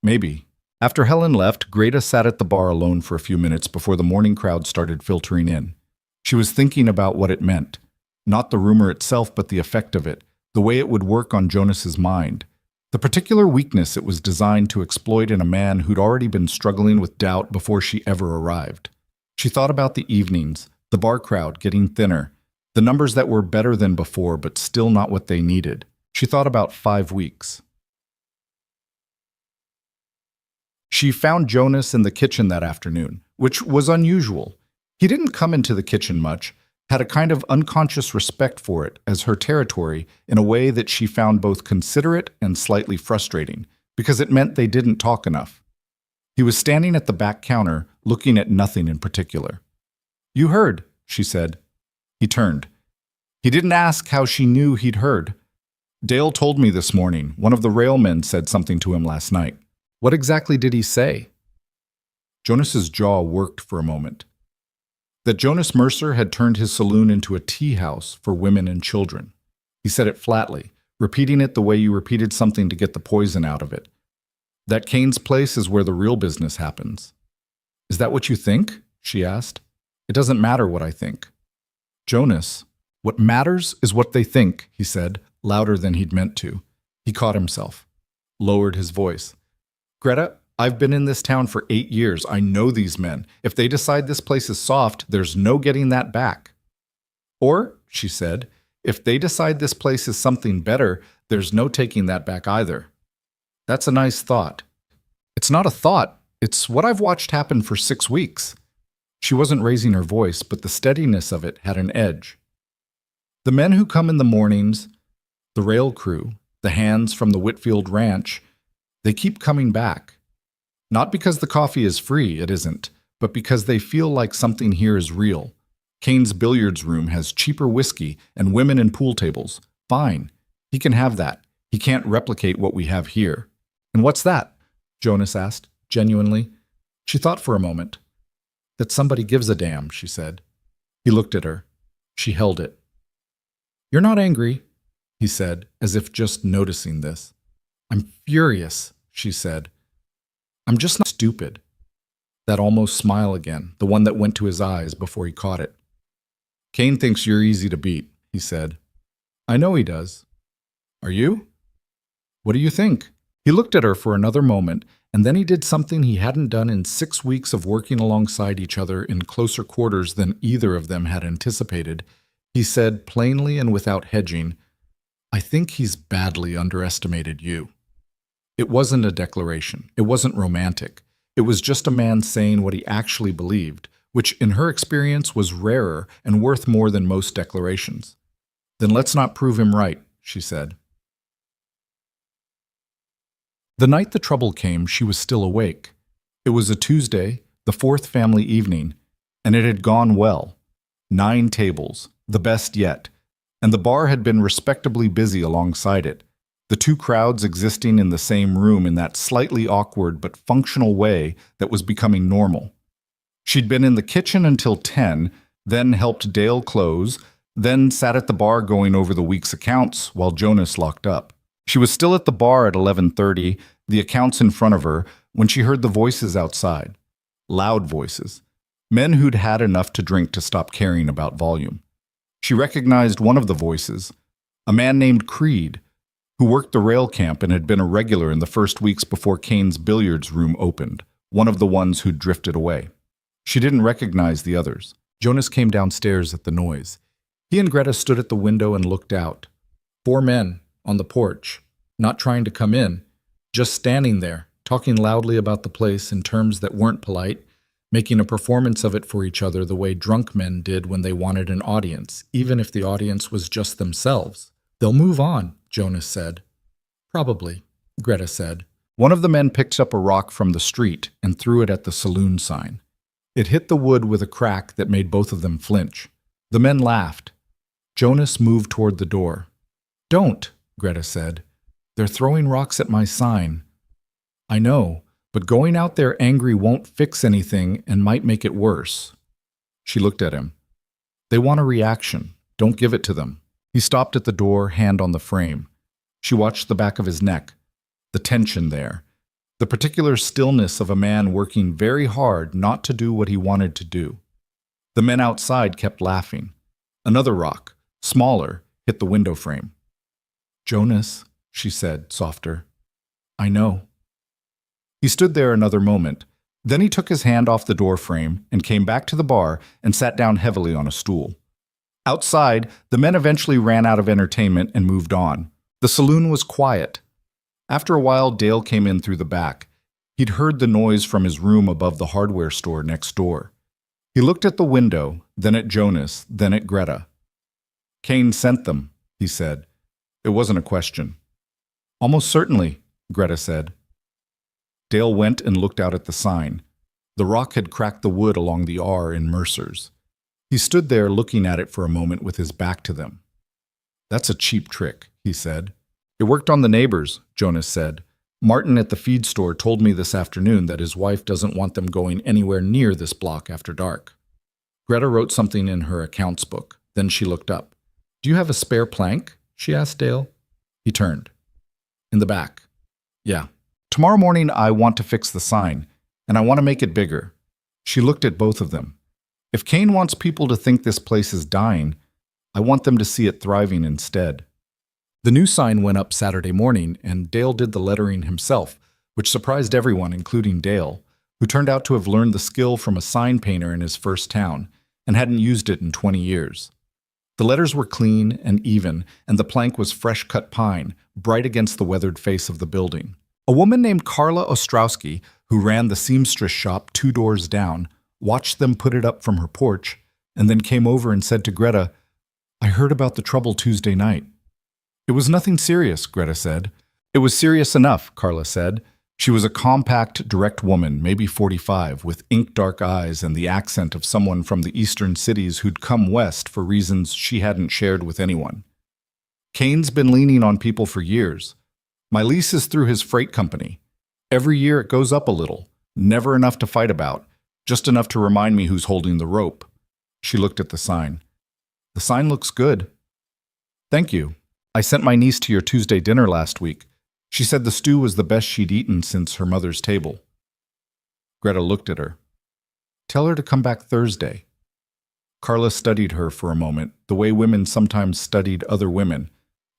Maybe." After Helen left, Greta sat at the bar alone for a few minutes before the morning crowd started filtering in. She was thinking about what it meant. Not the rumor itself, but the effect of it, the way it would work on Jonas's mind, the particular weakness it was designed to exploit in a man who'd already been struggling with doubt before she ever arrived. She thought about the evenings, the bar crowd getting thinner, the numbers that were better than before but still not what they needed. She thought about 5 weeks. She found Jonas in the kitchen that afternoon, which was unusual. He didn't come into the kitchen much, had a kind of unconscious respect for it as her territory in a way that she found both considerate and slightly frustrating, because it meant they didn't talk enough. He was standing at the back counter, looking at nothing in particular. "You heard," she said. He turned. He didn't ask how she knew he'd heard. "Dale told me this morning. One of the railmen said something to him last night." "What exactly did he say?" Jonas's jaw worked for a moment. That Jonas Mercer had turned his saloon into a tea house for women and children. He said it flatly, repeating it the way you repeated something to get the poison out of it. "That Kane's place is where the real business happens." "Is that what you think?" she asked. "It doesn't matter what I think." "Jonas, what matters is what they think," he said, louder than he'd meant to. He caught himself, lowered his voice. "Greta, I've been in this town for 8 years. I know these men. If they decide this place is soft, there's no getting that back." "Or," she said, "if they decide this place is something better, there's no taking that back either." "That's a nice thought." "It's not a thought. It's what I've watched happen for 6 weeks. She wasn't raising her voice, but the steadiness of it had an edge. "The men who come in the mornings, the rail crew, the hands from the Whitfield Ranch, they keep coming back. Not because the coffee is free, it isn't, but because they feel like something here is real. Kane's billiards room has cheaper whiskey and women and pool tables. Fine. He can have that. He can't replicate what we have here." "And what's that?" Jonas asked, genuinely. She thought for a moment. That somebody gives a damn, she said. He looked at her. She held it. You're not angry, he said, as if just noticing this. I'm furious, she said. I'm just not stupid. That almost smile again, the one that went to his eyes before he caught it. Cain thinks you're easy to beat, he said. I know he does. Are you? What do you think? He looked at her for another moment, and then he did something he hadn't done in 6 weeks of working alongside each other in closer quarters than either of them had anticipated. He said plainly and without hedging, I think he's badly underestimated you. It wasn't a declaration. It wasn't romantic. It was just a man saying what he actually believed, which in her experience was rarer and worth more than most declarations. Then let's not prove him right, she said. The night the trouble came, she was still awake. It was a Tuesday, the 4th family evening, and it had gone well. 9 tables, the best yet, and the bar had been respectably busy alongside it, the 2 crowds existing in the same room in that slightly awkward but functional way that was becoming normal. She'd been in the kitchen until 10, then helped Dale close, then sat at the bar going over the week's accounts while Jonas locked up. She was still at the bar at 11:30, the accounts in front of her, when she heard the voices outside. Loud voices. Men who'd had enough to drink to stop caring about volume. She recognized one of the voices, a man named Creed, who worked the rail camp and had been a regular in the first weeks before Cain's billiards room opened, one of the ones who'd drifted away. She didn't recognize the others. Jonas came downstairs at the noise. He and Greta stood at the window and looked out. 4 men on the porch, not trying to come in, just standing there, talking loudly about the place in terms that weren't polite, making a performance of it for each other the way drunk men did when they wanted an audience, even if the audience was just themselves. They'll move on, Jonas said. Probably, Greta said. One of the men picked up a rock from the street and threw it at the saloon sign. It hit the wood with a crack that made both of them flinch. The men laughed. Jonas moved toward the door. Don't, Greta said. They're throwing rocks at my sign. I know, but going out there angry won't fix anything and might make it worse. She looked at him. They want a reaction. Don't give it to them. He stopped at the door, hand on the frame. She watched the back of his neck, the tension there, the particular stillness of a man working very hard not to do what he wanted to do. The men outside kept laughing. Another rock, smaller, hit the window frame. Jonas, she said, softer. I know. He stood there another moment. Then he took his hand off the door frame and came back to the bar and sat down heavily on a stool. Outside, the men eventually ran out of entertainment and moved on. The saloon was quiet. After a while, Dale came in through the back. He'd heard the noise from his room above the hardware store next door. He looked at the window, then at Jonas, then at Greta. Cain sent them, he said. It wasn't a question. Almost certainly, Greta said. Dale went and looked out at the sign. The rock had cracked the wood along the R in Mercer's. He stood there looking at it for a moment with his back to them. That's a cheap trick, he said. It worked on the neighbors, Jonas said. Martin at the feed store told me this afternoon that his wife doesn't want them going anywhere near this block after dark. Greta wrote something in her accounts book. Then she looked up. Do you have a spare plank? She asked Dale. He turned. In the back. Yeah. Tomorrow morning I want to fix the sign, and I want to make it bigger. She looked at both of them. If Cain wants people to think this place is dying, I want them to see it thriving instead. The new sign went up Saturday morning, and Dale did the lettering himself, which surprised everyone, including Dale, who turned out to have learned the skill from a sign painter in his first town and hadn't used it in 20 years. The letters were clean and even, and the plank was fresh-cut pine, bright against the weathered face of the building. A woman named Carla Ostrowski, who ran the seamstress shop 2 doors down, watched them put it up from her porch, and then came over and said to Greta, I heard about the trouble Tuesday night. It was nothing serious, Greta said. It was serious enough, Carla said. She was a compact, direct woman, maybe 45, with ink-dark eyes and the accent of someone from the eastern cities who'd come west for reasons she hadn't shared with anyone. Cain's been leaning on people for years. My lease is through his freight company. Every year it goes up a little, never enough to fight about, Just enough to remind me who's holding the rope. She looked at the sign. The sign looks good. Thank you. I sent my niece to your Tuesday dinner last week. She said the stew was the best she'd eaten since her mother's table. Greta looked at her. Tell her to come back Thursday. Carla studied her for a moment, the way women sometimes studied other women,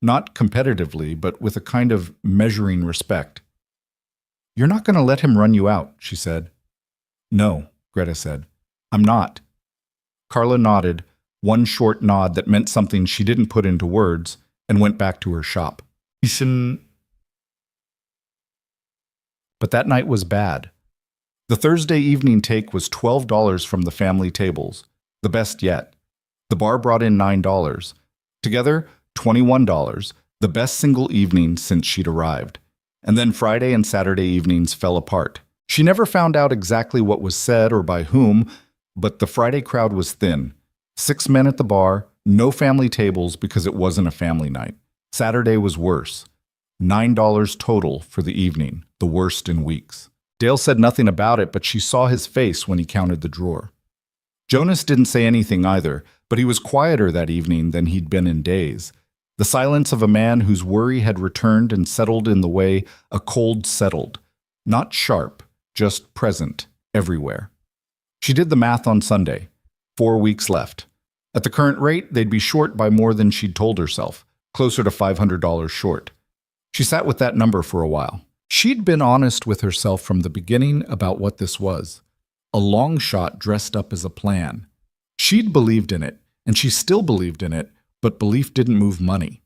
not competitively, but with a kind of measuring respect. You're not going to let him run you out, she said. No, Greta said. I'm not. Carla nodded, one short nod that meant something she didn't put into words, and went back to her shop. But that night was bad. The Thursday evening take was $12 from the family tables, the best yet. The bar brought in $9. Together, $21, the best single evening since she'd arrived. And then Friday and Saturday evenings fell apart. She never found out exactly what was said or by whom, but the Friday crowd was thin. 6 men at the bar, no family tables because it wasn't a family night. Saturday was worse. $9 total for the evening, the worst in weeks. Dale said nothing about it, but she saw his face when he counted the drawer. Jonas didn't say anything either, but he was quieter that evening than he'd been in days. The silence of a man whose worry had returned and settled in the way a cold settled. Not sharp, just present, everywhere. She did the math on Sunday. 4 weeks left. At the current rate, they'd be short by more than she'd told herself, closer to $500 short. She sat with that number for a while. She'd been honest with herself from the beginning about what this was. A long shot dressed up as a plan. She'd believed in it, and she still believed in it, but belief didn't move money.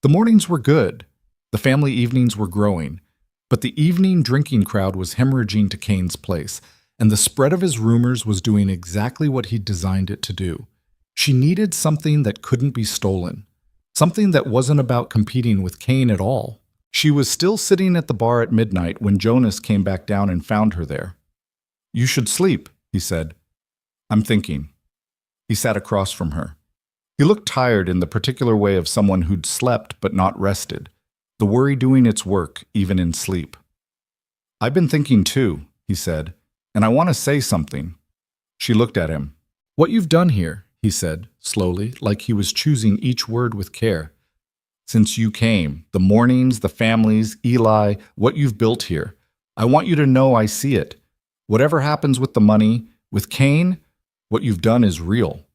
The mornings were good. The family evenings were growing. But the evening drinking crowd was hemorrhaging to Kane's place, and the spread of his rumors was doing exactly what he'd designed it to do. She needed something that couldn't be stolen. Something that wasn't about competing with Kane at all. She was still sitting at the bar at midnight when Jonas came back down and found her there. You should sleep, he said. I'm thinking. He sat across from her. He looked tired in the particular way of someone who'd slept but not rested, the worry doing its work even in sleep. I've been thinking too, he said, and I want to say something. She looked at him. What you've done here, he said, slowly, like he was choosing each word with care. Since you came, the mornings, the families, Eli, what you've built here, I want you to know I see it. Whatever happens with the money, with Kane, what you've done is real.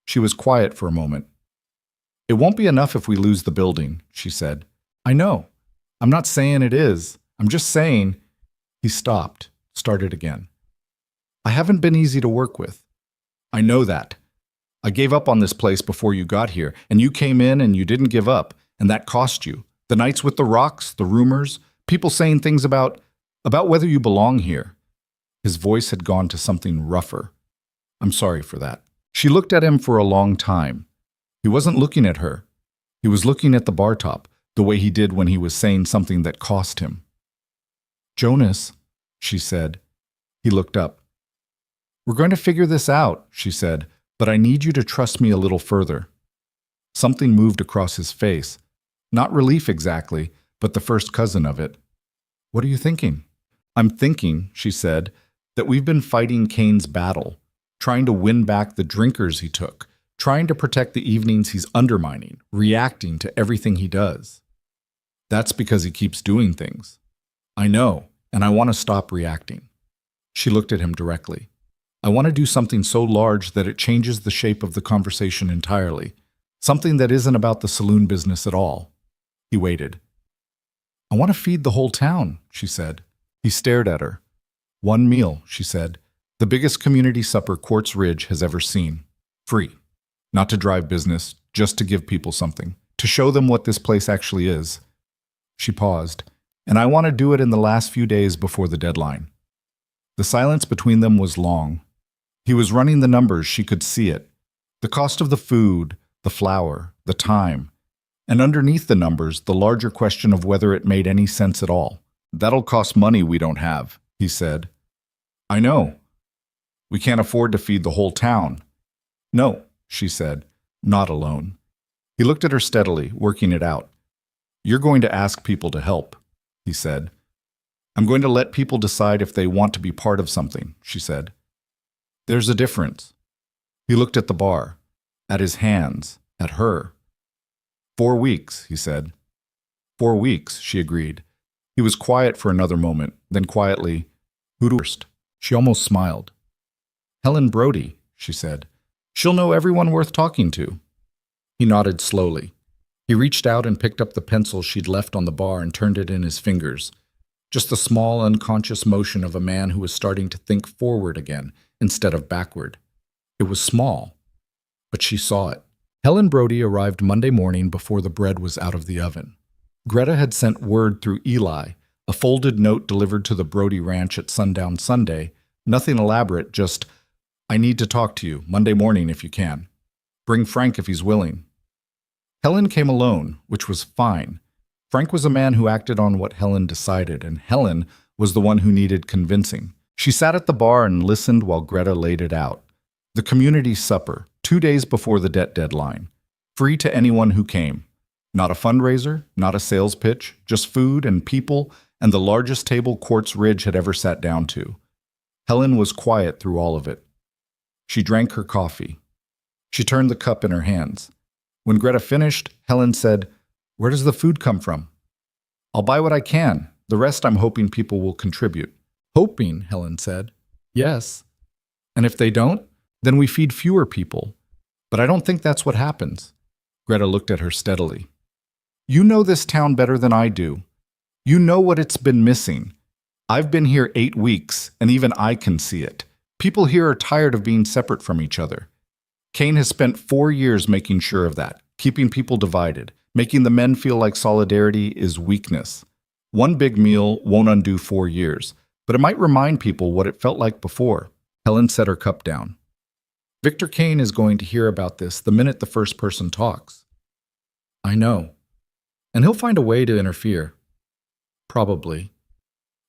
She was quiet for a moment. It won't be enough if we lose the building, she said. I know. I'm not saying it is. I'm just saying. He stopped, started again. I haven't been easy to work with. I know that. I gave up on this place before you got here, and you came in and you didn't give up, and that cost you. The nights with the rocks, the rumors, people saying things about whether you belong here. His voice had gone to something rougher. I'm sorry for that. She looked at him for a long time. He wasn't looking at her. He was looking at the bar top, the way he did when he was saying something that cost him. Jonas, she said. He looked up. We're going to figure this out, she said, but I need you to trust me a little further. Something moved across his face. Not relief exactly, but the first cousin of it. What are you thinking? I'm thinking, she said, that we've been fighting Kane's battle, trying to win back the drinkers he took, trying to protect the evenings he's undermining, reacting to everything he does. That's because he keeps doing things. I know, and I want to stop reacting. She looked at him directly. I want to do something so large that it changes the shape of the conversation entirely, something that isn't about the saloon business at all. He waited. I want to feed the whole town, she said. He stared at her. One meal, she said. The biggest community supper Quartz Ridge has ever seen. Free. Not to drive business, just to give people something. To show them what this place actually is. She paused. And I want to do it in the last few days before the deadline. The silence between them was long. He was running the numbers, she could see it. The cost of the food, the flour, the time. And underneath the numbers, the larger question of whether it made any sense at all. That'll cost money we don't have, he said. I know. We can't afford to feed the whole town. No, she said, not alone. He looked at her steadily, working it out. You're going to ask people to help, he said. I'm going to let people decide if they want to be part of something, she said. There's a difference. He looked at the bar, at his hands, at her. 4 weeks, he said. 4 weeks, she agreed. He was quiet for another moment, then quietly, who'd first? She almost smiled. Helen Brody, she said. She'll know everyone worth talking to. He nodded slowly. He reached out and picked up the pencil she'd left on the bar and turned it in his fingers. Just the small, unconscious motion of a man who was starting to think forward again instead of backward. It was small, but she saw it. Helen Brody arrived Monday morning before the bread was out of the oven. Greta had sent word through Eli, a folded note delivered to the Brody Ranch at sundown Sunday. Nothing elaborate, just, I need to talk to you, Monday morning if you can. Bring Frank if he's willing. Helen came alone, which was fine. Frank was a man who acted on what Helen decided, and Helen was the one who needed convincing. She sat at the bar and listened while Greta laid it out. The community supper, 2 days before the debt deadline. Free to anyone who came. Not a fundraiser, not a sales pitch, just food and people and the largest table Quartz Ridge had ever sat down to. Helen was quiet through all of it. She drank her coffee. She turned the cup in her hands. When Greta finished, Helen said, Where does the food come from? I'll buy what I can. The rest I'm hoping people will contribute. Hoping, Helen said. Yes. And if they don't, then we feed fewer people. But I don't think that's what happens. Greta looked at her steadily. You know this town better than I do. You know what it's been missing. I've been here 8 weeks, and even I can see it. People here are tired of being separate from each other. Kane has spent 4 years making sure of that, keeping people divided, making the men feel like solidarity is weakness. One big meal won't undo 4 years, but it might remind people what it felt like before. Helen set her cup down. Victor Kane is going to hear about this the minute the first person talks. I know. And he'll find a way to interfere. Probably.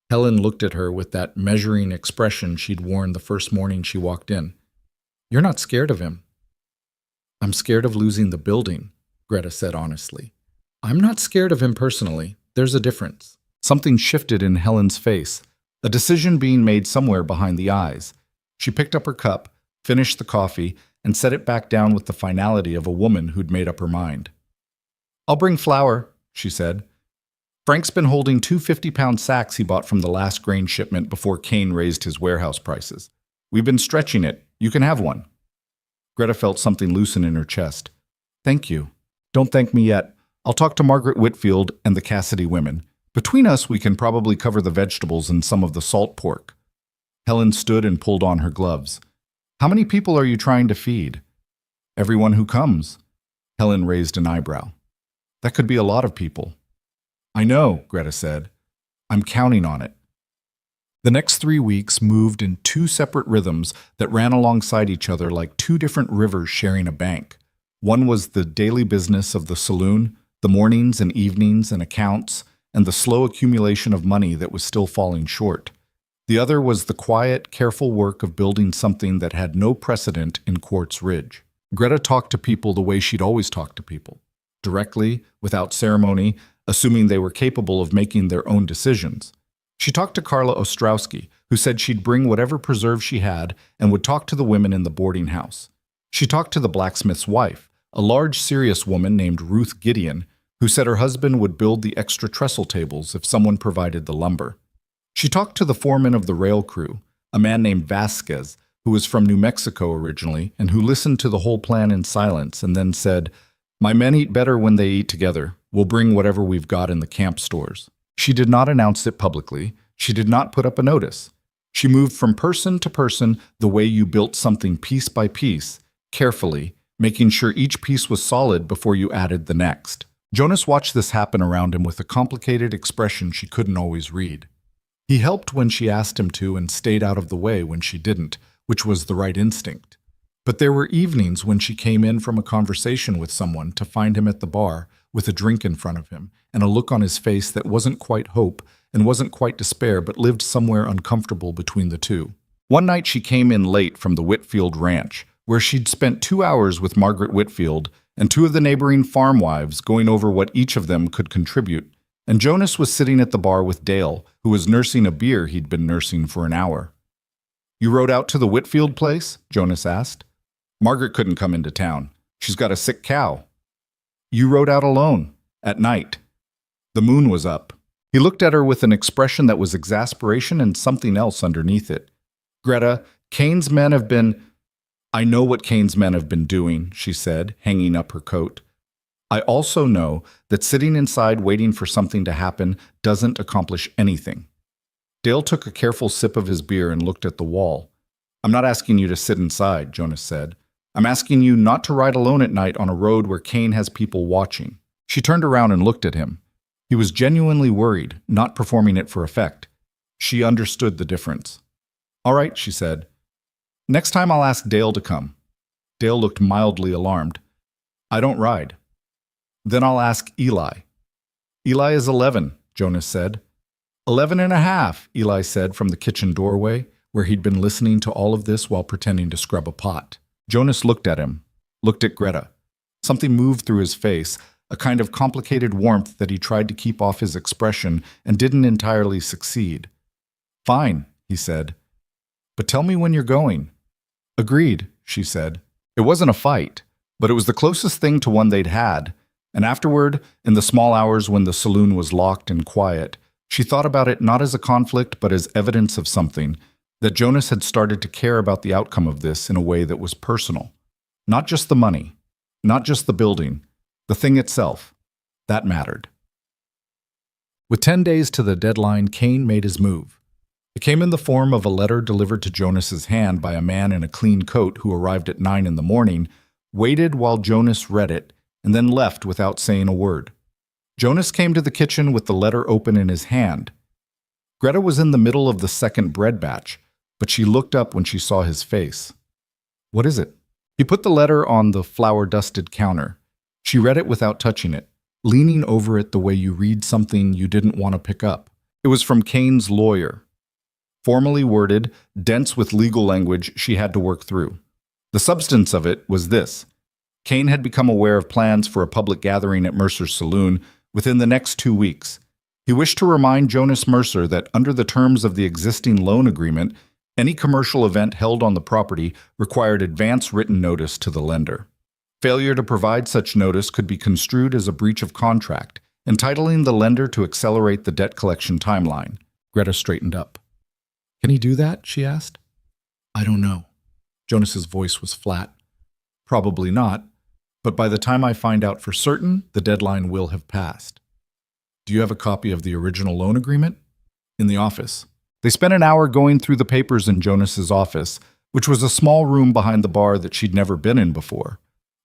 Helen looked at her with that measuring expression she'd worn the first morning she walked in. You're not scared of him. I'm scared of losing the building, Greta said honestly. I'm not scared of him personally. There's a difference. Something shifted in Helen's face, a decision being made somewhere behind the eyes. She picked up her cup, finished the coffee, and set it back down with the finality of a woman who'd made up her mind. I'll bring flour, she said. Frank's been holding 2 50-pound sacks he bought from the last grain shipment before Kane raised his warehouse prices. We've been stretching it. You can have one. Greta felt something loosen in her chest. Thank you. Don't thank me yet. I'll talk to Margaret Whitfield and the Cassidy women. Between us, we can probably cover the vegetables and some of the salt pork. Helen stood and pulled on her gloves. How many people are you trying to feed? Everyone who comes. Helen raised an eyebrow. That could be a lot of people. I know, Greta said. I'm counting on it. The next 3 weeks moved in 2 separate rhythms that ran alongside each other like 2 different rivers sharing a bank. One was the daily business of the saloon, the mornings and evenings and accounts, and the slow accumulation of money that was still falling short. The other was the quiet, careful work of building something that had no precedent in Quartz Ridge. Greta talked to people the way she'd always talked to people. Directly, without ceremony, assuming they were capable of making their own decisions. She talked to Carla Ostrowski, who said she'd bring whatever preserves she had and would talk to the women in the boarding house. She talked to the blacksmith's wife, a large, serious woman named Ruth Gideon, who said her husband would build the extra trestle tables if someone provided the lumber. She talked to the foreman of the rail crew, a man named Vasquez, who was from New Mexico originally and who listened to the whole plan in silence and then said, My men eat better when they eat together. We'll bring whatever we've got in the camp stores. She did not announce it publicly. She did not put up a notice. She moved from person to person the way you built something piece by piece, carefully, making sure each piece was solid before you added the next. Jonas watched this happen around him with a complicated expression she couldn't always read. He helped when she asked him to and stayed out of the way when she didn't, which was the right instinct. But there were evenings when she came in from a conversation with someone to find him at the bar with a drink in front of him and a look on his face that wasn't quite hope and wasn't quite despair but lived somewhere uncomfortable between the two. One night she came in late from the Whitfield Ranch, where she'd spent 2 hours with Margaret Whitfield and 2 of the neighboring farm wives going over what each of them could contribute, And Jonas was sitting at the bar with Dale, who was nursing a beer he'd been nursing for an hour. "You rode out to the Whitfield place?" Jonas asked. "Margaret couldn't come into town. She's got a sick cow." "You rode out alone, at night. The moon was up." He looked at her with an expression that was exasperation and something else underneath it. "Greta, Kane's men have been—" "I know what Kane's men have been doing," she said, hanging up her coat. "I also know that sitting inside waiting for something to happen doesn't accomplish anything." Dale took a careful sip of his beer and looked at the wall. "I'm not asking you to sit inside," Jonas said. "I'm asking you not to ride alone at night on a road where Kane has people watching." She turned around and looked at him. He was genuinely worried, not performing it for effect. She understood the difference. "All right," she said. "Next time I'll ask Dale to come." Dale looked mildly alarmed. "I don't ride." "Then I'll ask Eli." "Eli is 11, Jonas said. 11 and a half, Eli said from the kitchen doorway, where he'd been listening to all of this while pretending to scrub a pot. Jonas looked at him, looked at Greta. Something moved through his face, a kind of complicated warmth that he tried to keep off his expression and didn't entirely succeed. "Fine," he said. "But tell me when you're going." "Agreed," she said. It wasn't a fight, but it was the closest thing to one they'd had, and afterward, in the small hours when the saloon was locked and quiet, she thought about it not as a conflict but as evidence of something, that Jonas had started to care about the outcome of this in a way that was personal. Not just the money, not just the building, the thing itself. That mattered. With 10 days to the deadline, Kane made his move. It came in the form of a letter delivered to Jonas's hand by a man in a clean coat who arrived at 9 in the morning, waited while Jonas read it, and then left without saying a word. Jonas came to the kitchen with the letter open in his hand. Greta was in the middle of the second bread batch, but she looked up when she saw his face. "What is it?" He put the letter on the flour-dusted counter. She read it without touching it, leaning over it the way you read something you didn't want to pick up. It was from Kane's lawyer. Formally worded, dense with legal language she had to work through. The substance of it was this. Kane had become aware of plans for a public gathering at Mercer's Saloon within the next 2 weeks. He wished to remind Jonas Mercer that under the terms of the existing loan agreement, any commercial event held on the property required advance written notice to the lender. Failure to provide such notice could be construed as a breach of contract, entitling the lender to accelerate the debt collection timeline. Greta straightened up. "Can he do that?" she asked. "I don't know." Jonas's voice was flat. "Probably not. But by the time I find out for certain, the deadline will have passed." "Do you have a copy of the original loan agreement?" "In the office." They spent an hour going through the papers in Jonas's office, which was a small room behind the bar that she'd never been in before.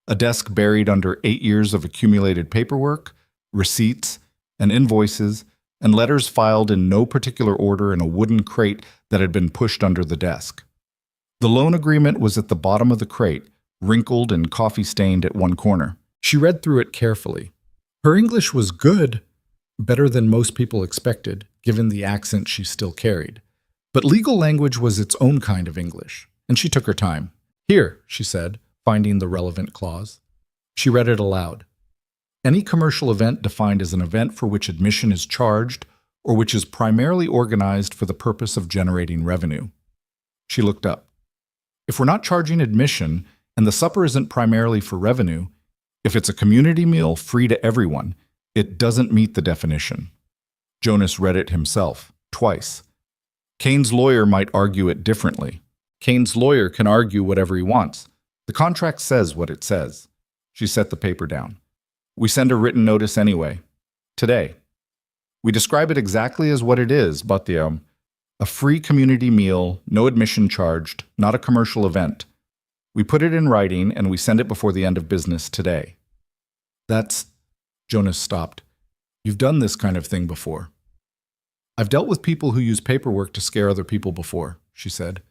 A desk buried under 8 years of accumulated paperwork, receipts, and invoices, and letters filed in no particular order in a wooden crate that had been pushed under the desk. The loan agreement was at the bottom of the crate, wrinkled and coffee-stained at one corner. She read through it carefully. Her English was good, better than most people expected, given the accent she still carried. But legal language was its own kind of English, and she took her time. "Here," she said, finding the relevant clause. She read it aloud. "Any commercial event defined as an event for which admission is charged or which is primarily organized for the purpose of generating revenue." She looked up. "If we're not charging admission, and the supper isn't primarily for revenue, if it's a community meal free to everyone, it doesn't meet the definition." Jonas read it himself, twice. Kane's lawyer might argue it differently. Kane's lawyer can argue whatever he wants. The contract says what it says. She set the paper down. "We send a written notice anyway. Today. We describe it exactly as what it is, but a free community meal, no admission charged, not a commercial event. We put it in writing, and we send it before the end of business today." "That's—" Jonas stopped. "You've done this kind of thing before." "I've dealt with people who use paperwork to scare other people before," she said.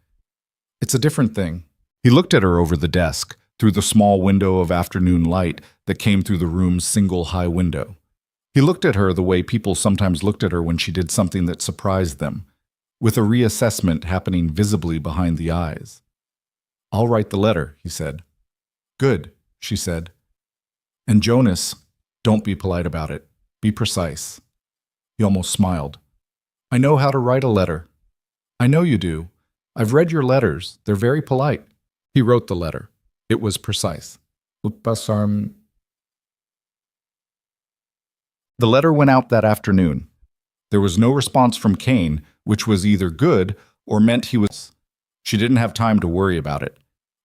"It's a different thing." He looked at her over the desk, through the small window of afternoon light that came through the room's single high window. He looked at her the way people sometimes looked at her when she did something that surprised them, with a reassessment happening visibly behind the eyes. "I'll write the letter," he said. "Good," she said. "And Jonas, don't be polite about it. Be precise." He almost smiled. I know how to write a letter. I know you do. I've read your letters. They're very polite. He wrote the letter. It was precise. The letter went out that afternoon. There was no response from Kane, which was either good or meant he was. She didn't have time to worry about it.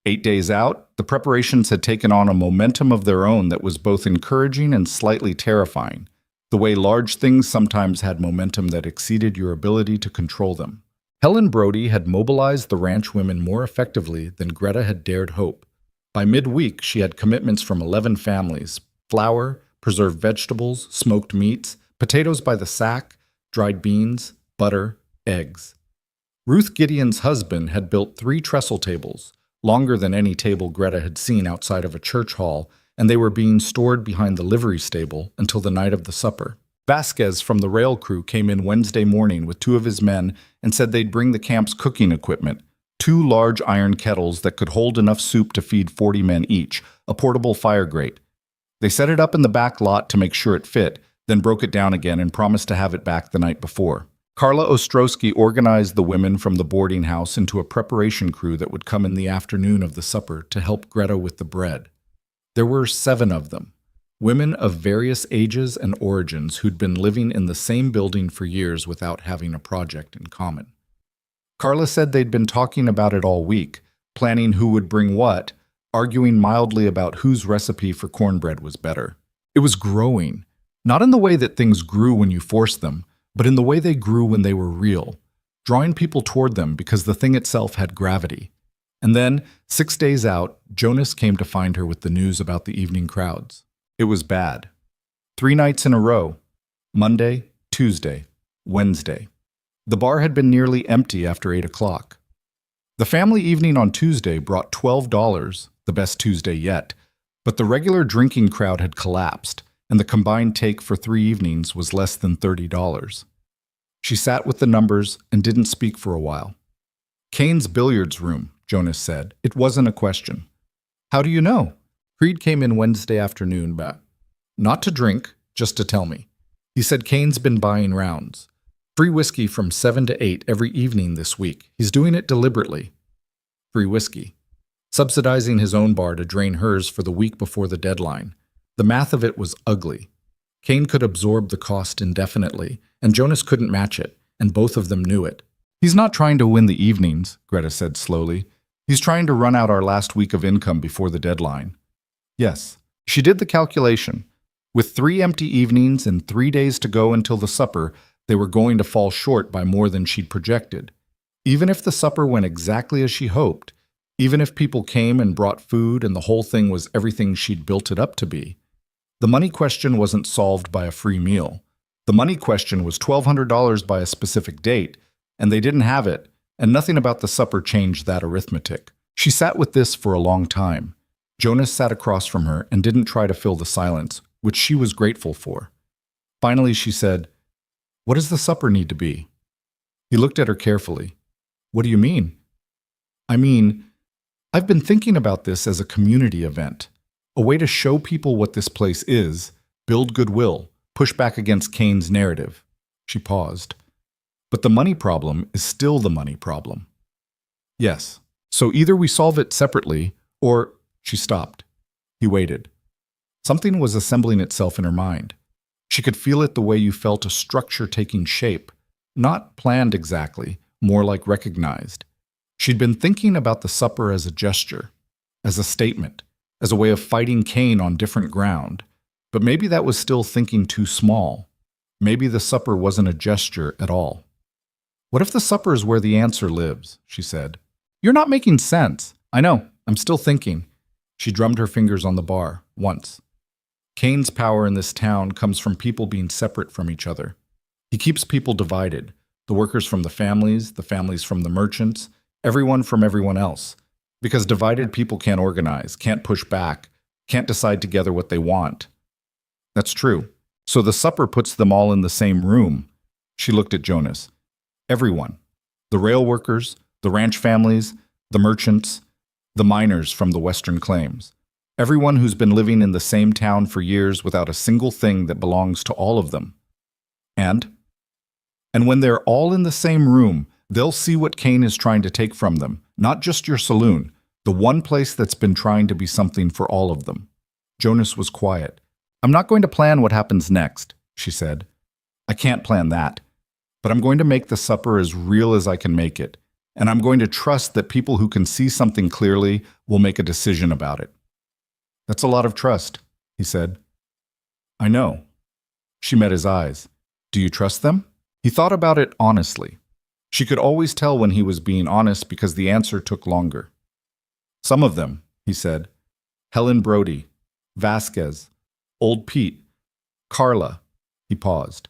8 days out, the preparations had taken on a momentum of their own that was both encouraging and slightly terrifying, the way large things sometimes had momentum that exceeded your ability to control them. Helen Brody had mobilized the ranch women more effectively than Greta had dared hope. By midweek, she had commitments from 11 families: flour, preserved vegetables, smoked meats, potatoes by the sack, dried beans, butter, eggs. Ruth Gideon's husband had built 3 trestle tables, longer than any table Greta had seen outside of a church hall, and they were being stored behind the livery stable until the night of the supper. Vasquez from the rail crew came in Wednesday morning with 2 of his men and said they'd bring the camp's cooking equipment: 2 large iron kettles that could hold enough soup to feed 40 men each, a portable fire grate. They set it up in the back lot to make sure it fit, then broke it down again and promised to have it back the night before. Carla Ostrowski organized the women from the boarding house into a preparation crew that would come in the afternoon of the supper to help Greta with the bread. There were 7 of them, women of various ages and origins who'd been living in the same building for years without having a project in common. Carla said they'd been talking about it all week, planning who would bring what, arguing mildly about whose recipe for cornbread was better. It was growing, not in the way that things grew when you forced them, but in the way they grew when they were real, drawing people toward them because the thing itself had gravity. And then, 6 days out, Jonas came to find her with the news about the evening crowds. It was bad. 3 nights in a row: Monday, Tuesday, Wednesday. The bar had been nearly empty after 8 o'clock. The family evening on Tuesday brought $12, the best Tuesday yet, but the regular drinking crowd had collapsed, and the combined take for 3 evenings was less than $30. She sat with the numbers and didn't speak for a while. Kane's billiards room, Jonas said. It wasn't a question. How do you know? Creed came in Wednesday afternoon, but not to drink, just to tell me. He said Kane's been buying rounds. Free whiskey from 7 to 8 every evening this week. He's doing it deliberately. Free whiskey. Subsidizing his own bar to drain hers for the week before the deadline. The math of it was ugly. Kane could absorb the cost indefinitely, and Jonas couldn't match it, and both of them knew it. He's not trying to win the evenings, Greta said slowly. He's trying to run out our last week of income before the deadline. Yes, she did the calculation. With 3 empty evenings and 3 days to go until the supper, they were going to fall short by more than she'd projected. Even if the supper went exactly as she hoped, even if people came and brought food and the whole thing was everything she'd built it up to be, the money question wasn't solved by a free meal. The money question was $1,200 by a specific date, and they didn't have it, and nothing about the supper changed that arithmetic. She sat with this for a long time. Jonas sat across from her and didn't try to fill the silence, which she was grateful for. Finally, she said, "What does the supper need to be?" He looked at her carefully. "What do you mean?" "I mean, I've been thinking about this as a community event, a way to show people what this place is, build goodwill, push back against Kane's narrative." She paused. "But the money problem is still the money problem." "Yes. So either we solve it separately, or—" She stopped. He waited. Something was assembling itself in her mind. She could feel it the way you felt a structure taking shape, not planned exactly, more like recognized. She'd been thinking about the supper as a gesture, as a statement, as a way of fighting Kane on different ground. But maybe that was still thinking too small. Maybe the supper wasn't a gesture at all. "What if the supper is where the answer lives?" she said. "You're not making sense." "I know. I'm still thinking." She drummed her fingers on the bar, once. Kane's power in this town comes from people being separate from each other. He keeps people divided, the workers from the families from the merchants, everyone from everyone else. Because divided people can't organize, can't push back, can't decide together what they want. That's true. So the supper puts them all in the same room. She looked at Jonas. Everyone. The rail workers, the ranch families, the merchants, the miners from the Western claims. Everyone who's been living in the same town for years without a single thing that belongs to all of them. And And when they're all in the same room, they'll see what Cain is trying to take from them, not just your saloon, the one place that's been trying to be something for all of them. Jonas was quiet. I'm not going to plan what happens next, she said. I can't plan that. But I'm going to make the supper as real as I can make it. And I'm going to trust that people who can see something clearly will make a decision about it. That's a lot of trust, he said. I know. She met his eyes. Do you trust them? He thought about it honestly. She could always tell when he was being honest because the answer took longer. Some of them, he said. Helen Brody, Vasquez, Old Pete, Carla. He paused.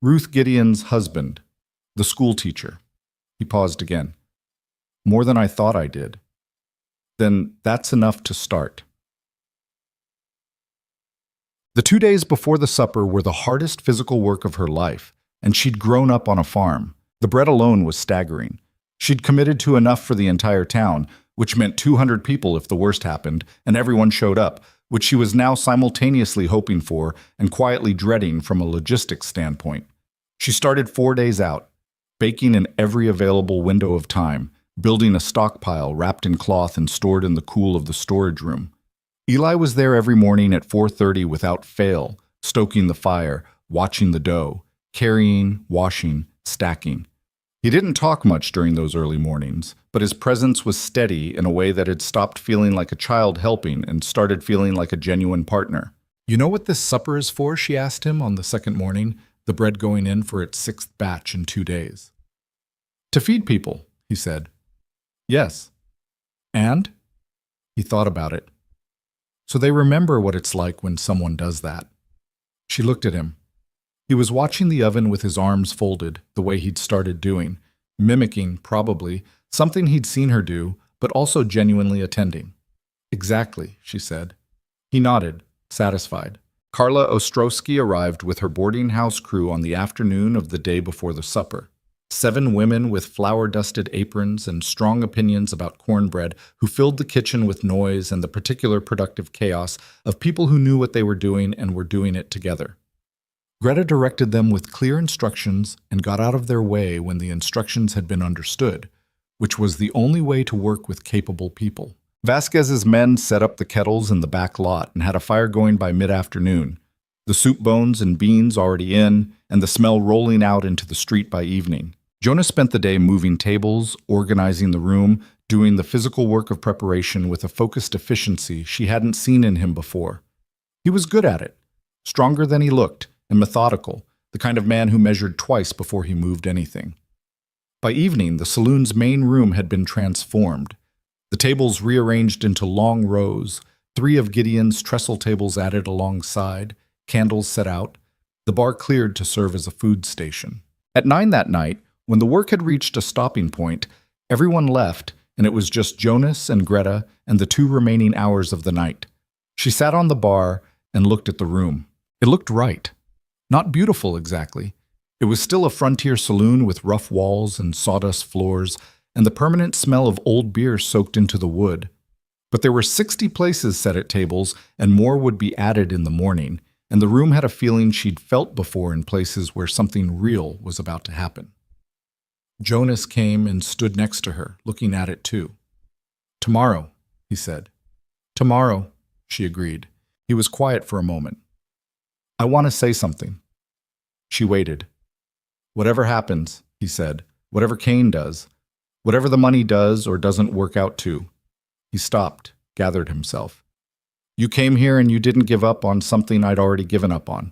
Ruth Gideon's husband, the school teacher. He paused again. More than I thought I did. Then that's enough to start. The 2 days before the supper were the hardest physical work of her life, and she'd grown up on a farm. The bread alone was staggering. She'd committed to enough for the entire town, which meant 200 people if the worst happened, and everyone showed up, which she was now simultaneously hoping for and quietly dreading from a logistics standpoint. She started 4 days out, baking in every available window of time, building a stockpile wrapped in cloth and stored in the cool of the storage room. Eli was there every morning at 4:30 without fail, stoking the fire, watching the dough, carrying, washing, stacking. He didn't talk much during those early mornings, but his presence was steady in a way that had stopped feeling like a child helping and started feeling like a genuine partner. You know what this supper is for? She asked him on the second morning, the bread going in for its 6th batch in 2 days. To feed people, he said. Yes. And? He thought about it. So they remember what it's like when someone does that. She looked at him. He was watching the oven with his arms folded, the way he'd started doing, mimicking, probably, something he'd seen her do, but also genuinely attending. Exactly, she said. He nodded, satisfied. Carla Ostrowski arrived with her boarding house crew on the afternoon of the day before the supper. 7 women with flour-dusted aprons and strong opinions about cornbread who filled the kitchen with noise and the particular productive chaos of people who knew what they were doing and were doing it together. Greta directed them with clear instructions and got out of their way when the instructions had been understood, which was the only way to work with capable people. Vasquez's men set up the kettles in the back lot and had a fire going by mid-afternoon, the soup bones and beans already in, and the smell rolling out into the street by evening. Jonas spent the day moving tables, organizing the room, doing the physical work of preparation with a focused efficiency she hadn't seen in him before. He was good at it, stronger than he looked, and methodical, the kind of man who measured twice before he moved anything. By evening, the saloon's main room had been transformed. The tables rearranged into long rows, 3 of Gideon's trestle tables added alongside, candles set out, the bar cleared to serve as a food station. At 9 that night, when the work had reached a stopping point, everyone left, and it was just Jonas and Greta and the 2 remaining hours of the night. She sat on the bar and looked at the room. It looked right. Not beautiful exactly. It was still a frontier saloon with rough walls and sawdust floors, and the permanent smell of old beer soaked into the wood. But there were 60 places set at tables, and more would be added in the morning, and the room had a feeling she'd felt before in places where something real was about to happen. Jonas came and stood next to her, looking at it too. Tomorrow, he said. Tomorrow, she agreed. He was quiet for a moment. I want to say something. She waited. Whatever happens, he said, whatever Cain does, whatever the money does or doesn't work out to. He stopped, gathered himself. You came here and you didn't give up on something I'd already given up on.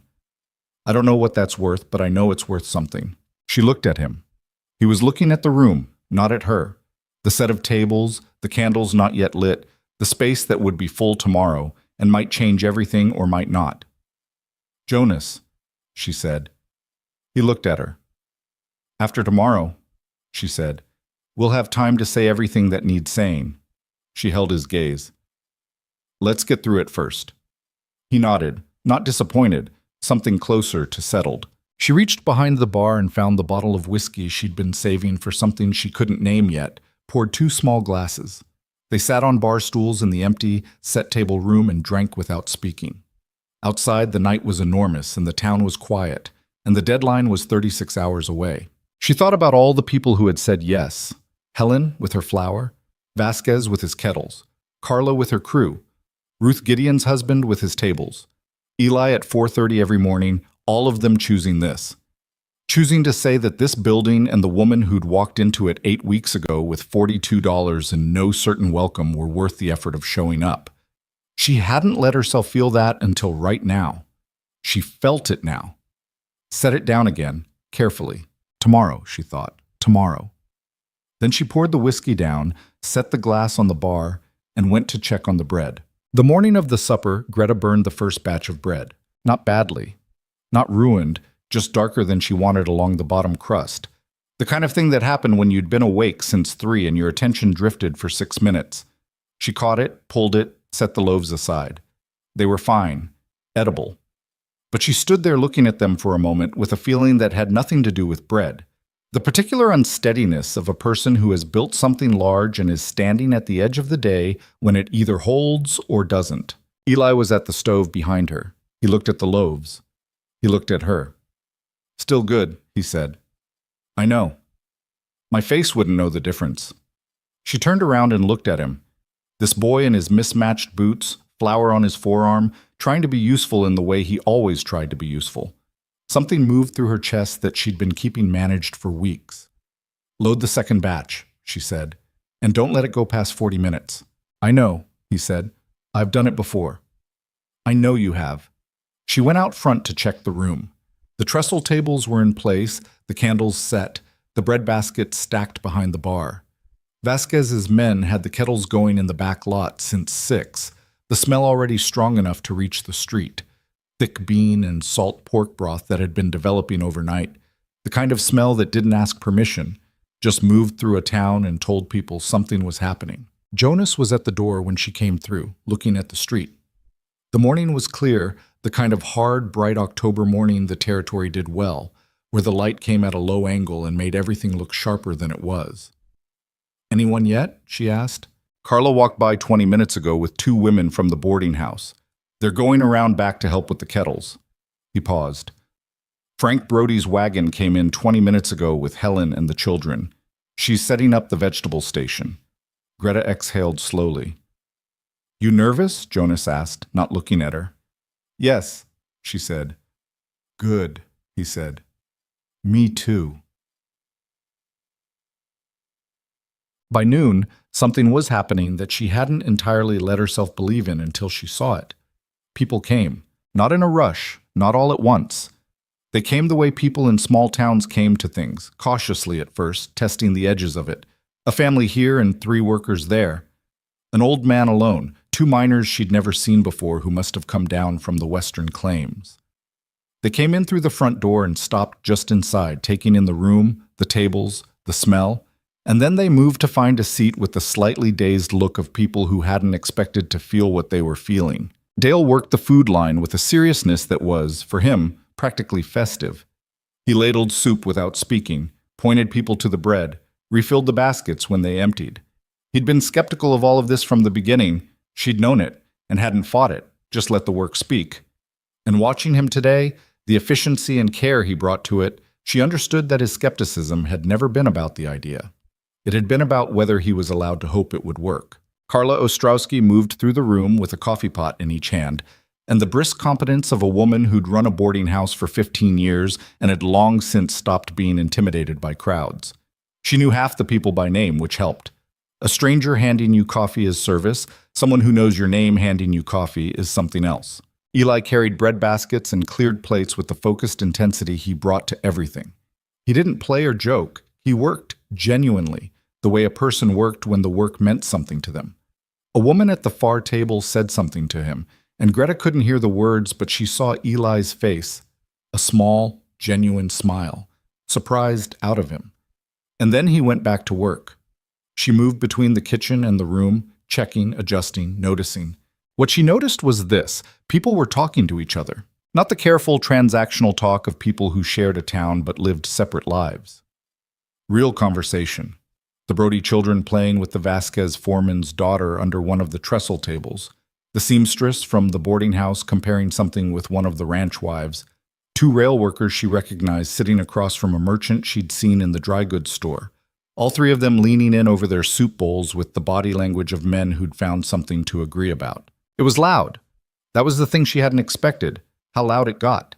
I don't know what that's worth, but I know it's worth something. She looked at him. He was looking at the room, not at her. The set of tables, the candles not yet lit, the space that would be full tomorrow and might change everything or might not. Jonas, she said. He looked at her. After tomorrow, she said, we'll have time to say everything that needs saying. She held his gaze. Let's get through it first. He nodded, not disappointed, something closer to settled. She reached behind the bar and found the bottle of whiskey she'd been saving for something she couldn't name yet, poured 2 small glasses. They sat on bar stools in the empty, set-table room and drank without speaking. Outside, the night was enormous and the town was quiet, and the deadline was 36 hours away. She thought about all the people who had said yes. Helen with her flour, Vasquez with his kettles, Carla with her crew, Ruth Gideon's husband with his tables, Eli at 4:30 every morning, all of them choosing this. Choosing to say that this building and the woman who'd walked into it 8 weeks ago with $42 and no certain welcome were worth the effort of showing up. She hadn't let herself feel that until right now. She felt it now. Set it down again, carefully. Tomorrow, she thought. Tomorrow. Then she poured the whiskey down, set the glass on the bar, and went to check on the bread. The morning of the supper, Greta burned the first batch of bread. Not badly. Not ruined, just darker than she wanted along the bottom crust. The kind of thing that happened when you'd been awake since 3 and your attention drifted for 6 minutes. She caught it, pulled it, set the loaves aside. They were fine, edible. But she stood there looking at them for a moment with a feeling that had nothing to do with bread. The particular unsteadiness of a person who has built something large and is standing at the edge of the day when it either holds or doesn't. Eli was at the stove behind her. He looked at the loaves. He looked at her. "Still good," he said. "I know. My face wouldn't know the difference." She turned around and looked at him. This boy in his mismatched boots, flour on his forearm, trying to be useful in the way he always tried to be useful. Something moved through her chest that she'd been keeping managed for weeks. "Load the second batch," she said, "and don't let it go past 40 minutes. "I know," he said. "I've done it before." "I know you have." She went out front to check the room. The trestle tables were in place, the candles set, the bread baskets stacked behind the bar. Vasquez's men had the kettles going in the back lot since 6, the smell already strong enough to reach the street. Thick bean and salt pork broth that had been developing overnight, the kind of smell that didn't ask permission, just moved through a town and told people something was happening. Jonas was at the door when she came through, looking at the street. The morning was clear, the kind of hard, bright October morning the territory did well, where the light came at a low angle and made everything look sharper than it was. "Anyone yet?" she asked. Carla walked by 20 minutes ago with 2 women from the boarding house. "They're going around back to help with the kettles." He paused. "Frank Brody's wagon came in 20 minutes ago with Helen and the children. She's setting up the vegetable station." Greta exhaled slowly. "You nervous?" Jonas asked, not looking at her. "Yes," she said. "Good," he said. "Me too." By noon, something was happening that she hadn't entirely let herself believe in until she saw it. People came, not in a rush, not all at once. They came the way people in small towns came to things, cautiously at first, testing the edges of it. A family here and 3 workers there. An old man alone, 2 miners she'd never seen before who must have come down from the Western Claims. They came in through the front door and stopped just inside, taking in the room, the tables, the smell, and then they moved to find a seat with the slightly dazed look of people who hadn't expected to feel what they were feeling. Dale worked the food line with a seriousness that was, for him, practically festive. He ladled soup without speaking, pointed people to the bread, refilled the baskets when they emptied. He'd been skeptical of all of this from the beginning. She'd known it, and hadn't fought it, just let the work speak. And watching him today, the efficiency and care he brought to it, she understood that his skepticism had never been about the idea. It had been about whether he was allowed to hope it would work. Carla Ostrowski moved through the room with a coffee pot in each hand, and the brisk competence of a woman who'd run a boarding house for 15 years and had long since stopped being intimidated by crowds. She knew half the people by name, which helped. A stranger handing you coffee is service. Someone who knows your name handing you coffee is something else. Eli carried bread baskets and cleared plates with the focused intensity he brought to everything. He didn't play or joke. He worked genuinely, the way a person worked when the work meant something to them. A woman at the far table said something to him, and Greta couldn't hear the words, but she saw Eli's face, a small, genuine smile, surprised out of him. And then he went back to work. She moved between the kitchen and the room, checking, adjusting, noticing. What she noticed was this: people were talking to each other. Not the careful, transactional talk of people who shared a town but lived separate lives. Real conversation. The Brody children playing with the Vasquez foreman's daughter under one of the trestle tables. The seamstress from the boarding house comparing something with one of the ranch wives. Two rail workers she recognized sitting across from a merchant she'd seen in the dry goods store. All three of them leaning in over their soup bowls with the body language of men who'd found something to agree about. It was loud. That was the thing she hadn't expected, how loud it got.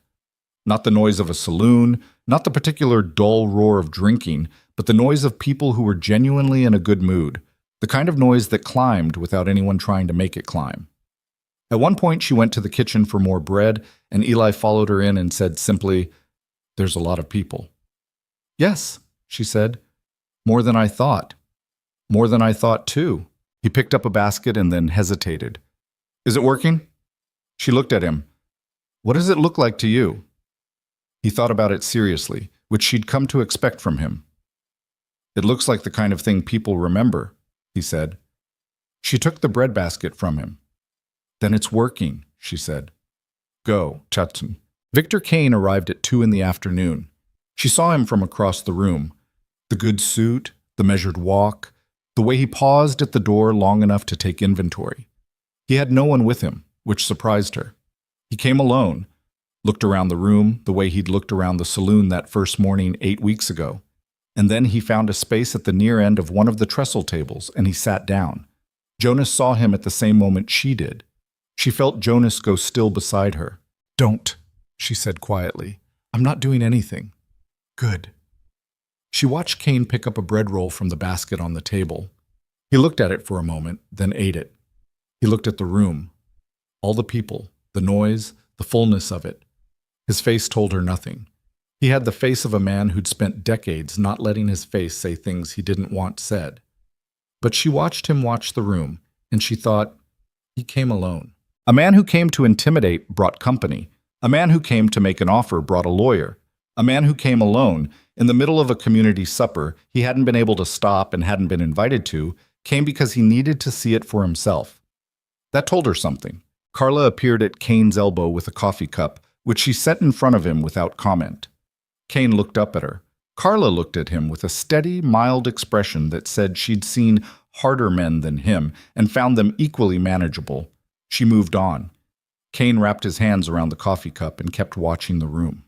Not the noise of a saloon, not the particular dull roar of drinking, but the noise of people who were genuinely in a good mood, the kind of noise that climbed without anyone trying to make it climb. At one point, she went to the kitchen for more bread, and Eli followed her in and said simply, "There's a lot of people." "Yes," she said. "More than I thought." "More than I thought, too." He picked up a basket and then hesitated. "Is it working?" She looked at him. "What does it look like to you?" He thought about it seriously, which she'd come to expect from him. "It looks like the kind of thing people remember," he said. She took the breadbasket from him. "Then it's working," she said. "Go, Chutton." Victor Kane arrived at 2 in the afternoon. She saw him from across the room. The good suit, the measured walk, the way he paused at the door long enough to take inventory. He had no one with him, which surprised her. He came alone, looked around the room the way he'd looked around the saloon that first morning 8 weeks ago. And then he found a space at the near end of one of the trestle tables, and he sat down. Jonas saw him at the same moment she did. She felt Jonas go still beside her. "Don't," she said quietly. "I'm not doing anything." "Good." She watched Kane pick up a bread roll from the basket on the table. He looked at it for a moment, then ate it. He looked at the room. All the people, the noise, the fullness of it. His face told her nothing. He had the face of a man who'd spent decades not letting his face say things he didn't want said. But she watched him watch the room, and she thought, he came alone. A man who came to intimidate brought company. A man who came to make an offer brought a lawyer. A man who came alone, in the middle of a community supper he hadn't been able to stop and hadn't been invited to, came because he needed to see it for himself. That told her something. Carla appeared at Kane's elbow with a coffee cup, which she set in front of him without comment. Kane looked up at her. Carla looked at him with a steady, mild expression that said she'd seen harder men than him and found them equally manageable. She moved on. Kane wrapped his hands around the coffee cup and kept watching the room.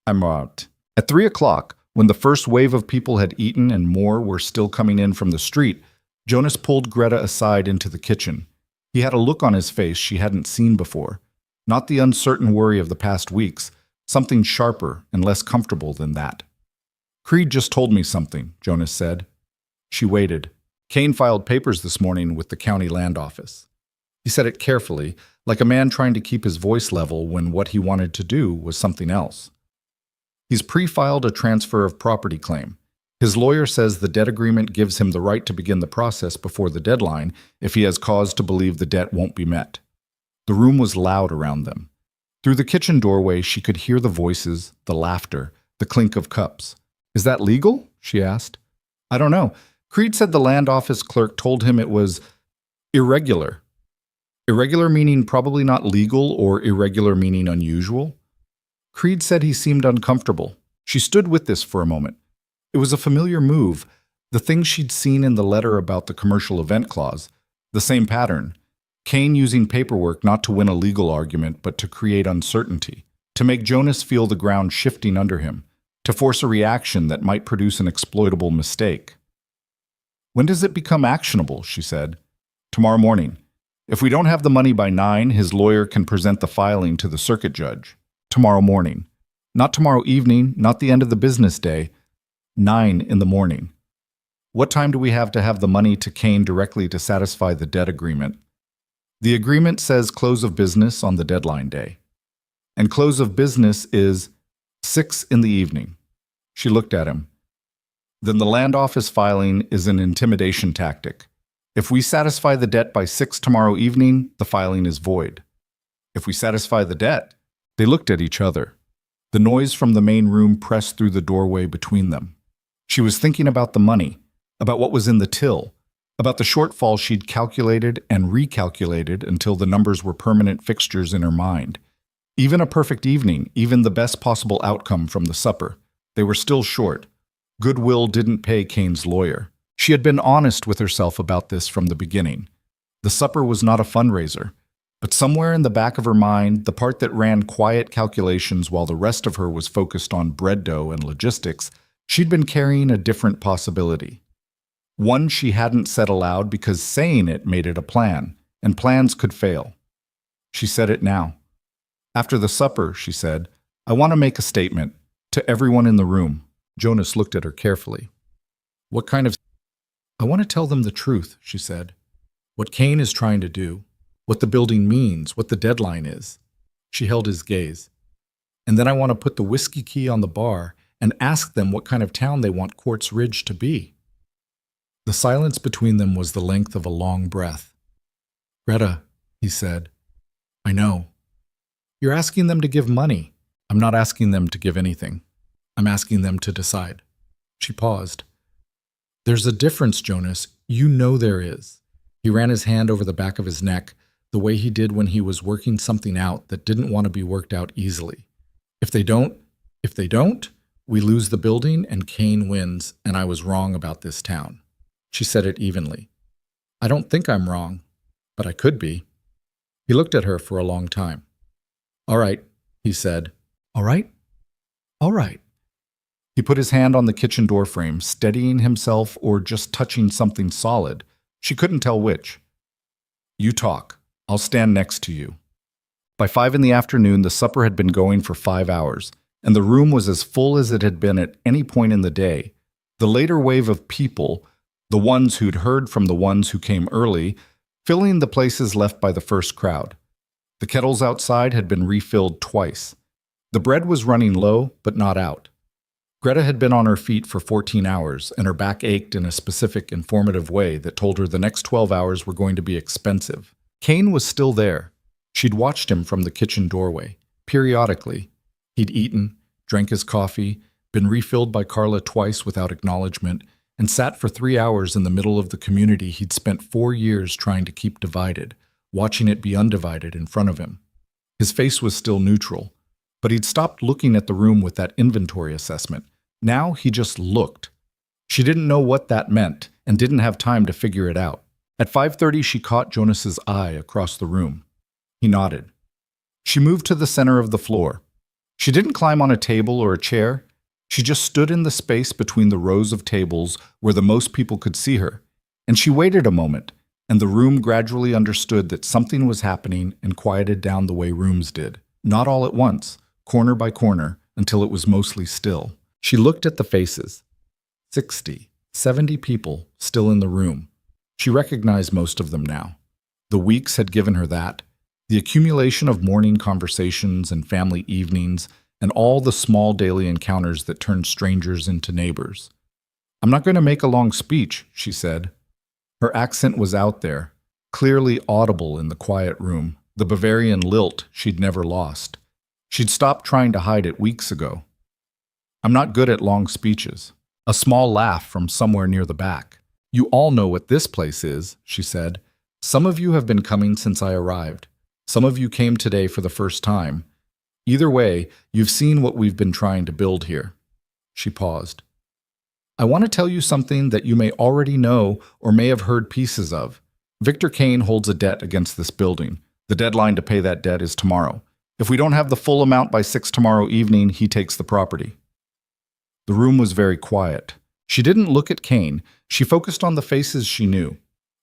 "I'm out." At 3 o'clock, when the first wave of people had eaten and more were still coming in from the street, Jonas pulled Greta aside into the kitchen. He had a look on his face she hadn't seen before. Not the uncertain worry of the past weeks, something sharper and less comfortable than that. "Creed just told me something," Jonas said. She waited. "Kane filed papers this morning with the county land office." He said it carefully, like a man trying to keep his voice level when what he wanted to do was something else. "He's pre-filed a transfer of property claim. His lawyer says the debt agreement gives him the right to begin the process before the deadline if he has cause to believe the debt won't be met." The room was loud around them. Through the kitchen doorway, she could hear the voices, the laughter, the clink of cups. "Is that legal?" she asked. "I don't know. Creed said the land office clerk told him it was irregular." Irregular meaning probably not legal, or irregular meaning unusual? Creed said he seemed uncomfortable. She stood with this for a moment. It was a familiar move, the thing she'd seen in the letter about the commercial event clause, the same pattern. Kane using paperwork not to win a legal argument, but to create uncertainty, to make Jonas feel the ground shifting under him, to force a reaction that might produce an exploitable mistake. "When does it become actionable?" she said. "Tomorrow morning. If we don't have the money by 9, his lawyer can present the filing to the circuit judge. Tomorrow morning. Not tomorrow evening, not the end of the business day. 9 in the morning. What time do we have to have the money to Kane directly to satisfy the debt agreement?" The agreement says close of business on the deadline day. And close of business is 6 in the evening. She looked at him. "Then the land office filing is an intimidation tactic. If we satisfy the debt by 6 tomorrow evening, the filing is void. If we satisfy the debt..." They looked at each other. The noise from the main room pressed through the doorway between them. She was thinking about the money, about what was in the till, about the shortfall she'd calculated and recalculated until the numbers were permanent fixtures in her mind. Even a perfect evening, even the best possible outcome from the supper, they were still short. Goodwill didn't pay Kane's lawyer. She had been honest with herself about this from the beginning. The supper was not a fundraiser. But somewhere in the back of her mind, the part that ran quiet calculations while the rest of her was focused on bread dough and logistics, she'd been carrying a different possibility. One she hadn't said aloud because saying it made it a plan, and plans could fail. She said it now. After the supper, she said, "I want to make a statement to everyone in the room." Jonas looked at her carefully. "What kind of—" "I want to tell them the truth," she said. "What Kane is trying to do, what the building means, what the deadline is." She held his gaze. "And then I want to put the whiskey key on the bar and ask them what kind of town they want Quartz Ridge to be." The silence between them was the length of a long breath. "Greta," he said, "I know. You're asking them to give money. I'm not asking them to give anything. I'm asking them to decide." She paused. "There's a difference, Jonas. You know there is." He ran his hand over the back of his neck, the way he did when he was working something out that didn't want to be worked out easily. If they don't, we lose the building and Kane wins, and I was wrong about this town." She said it evenly. "I don't think I'm wrong, but I could be." He looked at her for a long time. "All right," he said. "All right? All right." He put his hand on the kitchen door frame, steadying himself or just touching something solid. She couldn't tell which. "You talk. I'll stand next to you." By 5 in the afternoon, the supper had been going for 5 hours, and the room was as full as it had been at any point in the day. The later wave of people, the ones who'd heard from the ones who came early, filling the places left by the first crowd. The kettles outside had been refilled twice. The bread was running low, but not out. Greta had been on her feet for 14 hours, and her back ached in a specific, informative way that told her the next 12 hours were going to be expensive. Kane was still there. She'd watched him from the kitchen doorway. Periodically, he'd eaten, drank his coffee, been refilled by Carla twice without acknowledgement, and sat for 3 hours in the middle of the community he'd spent 4 years trying to keep divided, watching it be undivided in front of him. His face was still neutral, but he'd stopped looking at the room with that inventory assessment. Now he just looked. She didn't know what that meant and didn't have time to figure it out. At 5:30, she caught Jonas's eye across the room. He nodded. She moved to the center of the floor. She didn't climb on a table or a chair. She just stood in the space between the rows of tables where the most people could see her. And she waited a moment, and the room gradually understood that something was happening and quieted down the way rooms did. Not all at once, corner by corner, until it was mostly still. She looked at the faces. 60, 70 people still in the room. She recognized most of them now. The weeks had given her that. The accumulation of morning conversations and family evenings, and all the small daily encounters that turned strangers into neighbors. "I'm not going to make a long speech," she said. Her accent was out there, clearly audible in the quiet room, the Bavarian lilt she'd never lost. She'd stopped trying to hide it weeks ago. "I'm not good at long speeches." A small laugh from somewhere near the back. "You all know what this place is," she said. "Some of you have been coming since I arrived. Some of you came today for the first time. Either way, you've seen what we've been trying to build here." She paused. "I want to tell you something that you may already know or may have heard pieces of. Victor Kane holds a debt against this building. The deadline to pay that debt is tomorrow. If we don't have the full amount by 6 tomorrow evening, he takes the property." The room was very quiet. She didn't look at Kane. She focused on the faces she knew.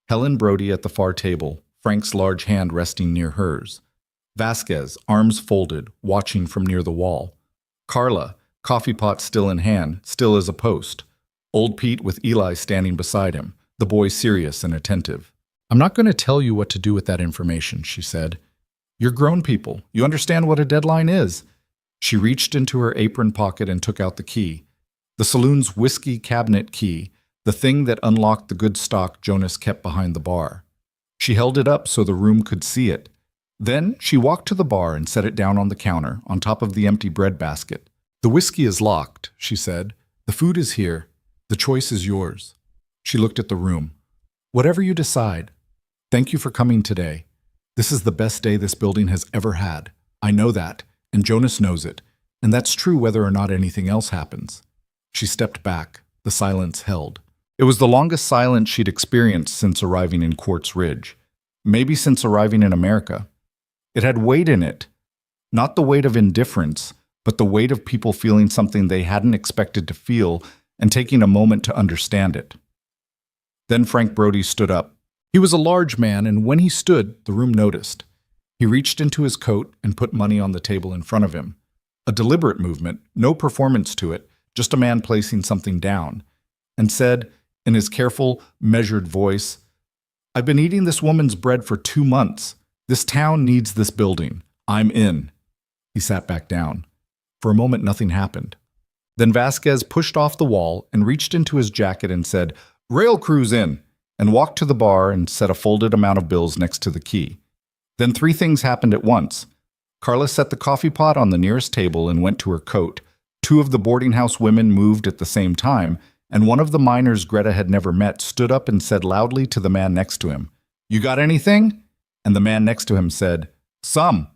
Helen Brody at the far table, Frank's large hand resting near hers. Vasquez, arms folded, watching from near the wall. Carla, coffee pot still in hand, still as a post. Old Pete with Eli standing beside him, the boy serious and attentive. "I'm not going to tell you what to do with that information," she said. "You're grown people. You understand what a deadline is." She reached into her apron pocket and took out the key. The saloon's whiskey cabinet key, the thing that unlocked the good stock Jonas kept behind the bar. She held it up so the room could see it. Then she walked to the bar and set it down on the counter, on top of the empty bread basket. "The whiskey is locked," she said. "The food is here. The choice is yours." She looked at the room. "Whatever you decide. Thank you for coming today. This is the best day this building has ever had. I know that, and Jonas knows it, and that's true whether or not anything else happens." She stepped back. The silence held. It was the longest silence she'd experienced since arriving in Quartz Ridge. Maybe since arriving in America. It had weight in it. Not the weight of indifference, but the weight of people feeling something they hadn't expected to feel and taking a moment to understand it. Then Frank Brody stood up. He was a large man, and when he stood, the room noticed. He reached into his coat and put money on the table in front of him. A deliberate movement, no performance to it, just a man placing something down, and said, in his careful, measured voice, "I've been eating this woman's bread for 2 months. This town needs this building. I'm in." He sat back down. For a moment, nothing happened. Then Vasquez pushed off the wall and reached into his jacket and said, "Rail crew's in," and walked to the bar and set a folded amount of bills next to the key. Then 3 things happened at once. Carla set the coffee pot on the nearest table and went to her coat. 2 of the boarding house women moved at the same time, and one of the miners Greta had never met stood up and said loudly to the man next to him, "You got anything?" And the man next to him said, "Some."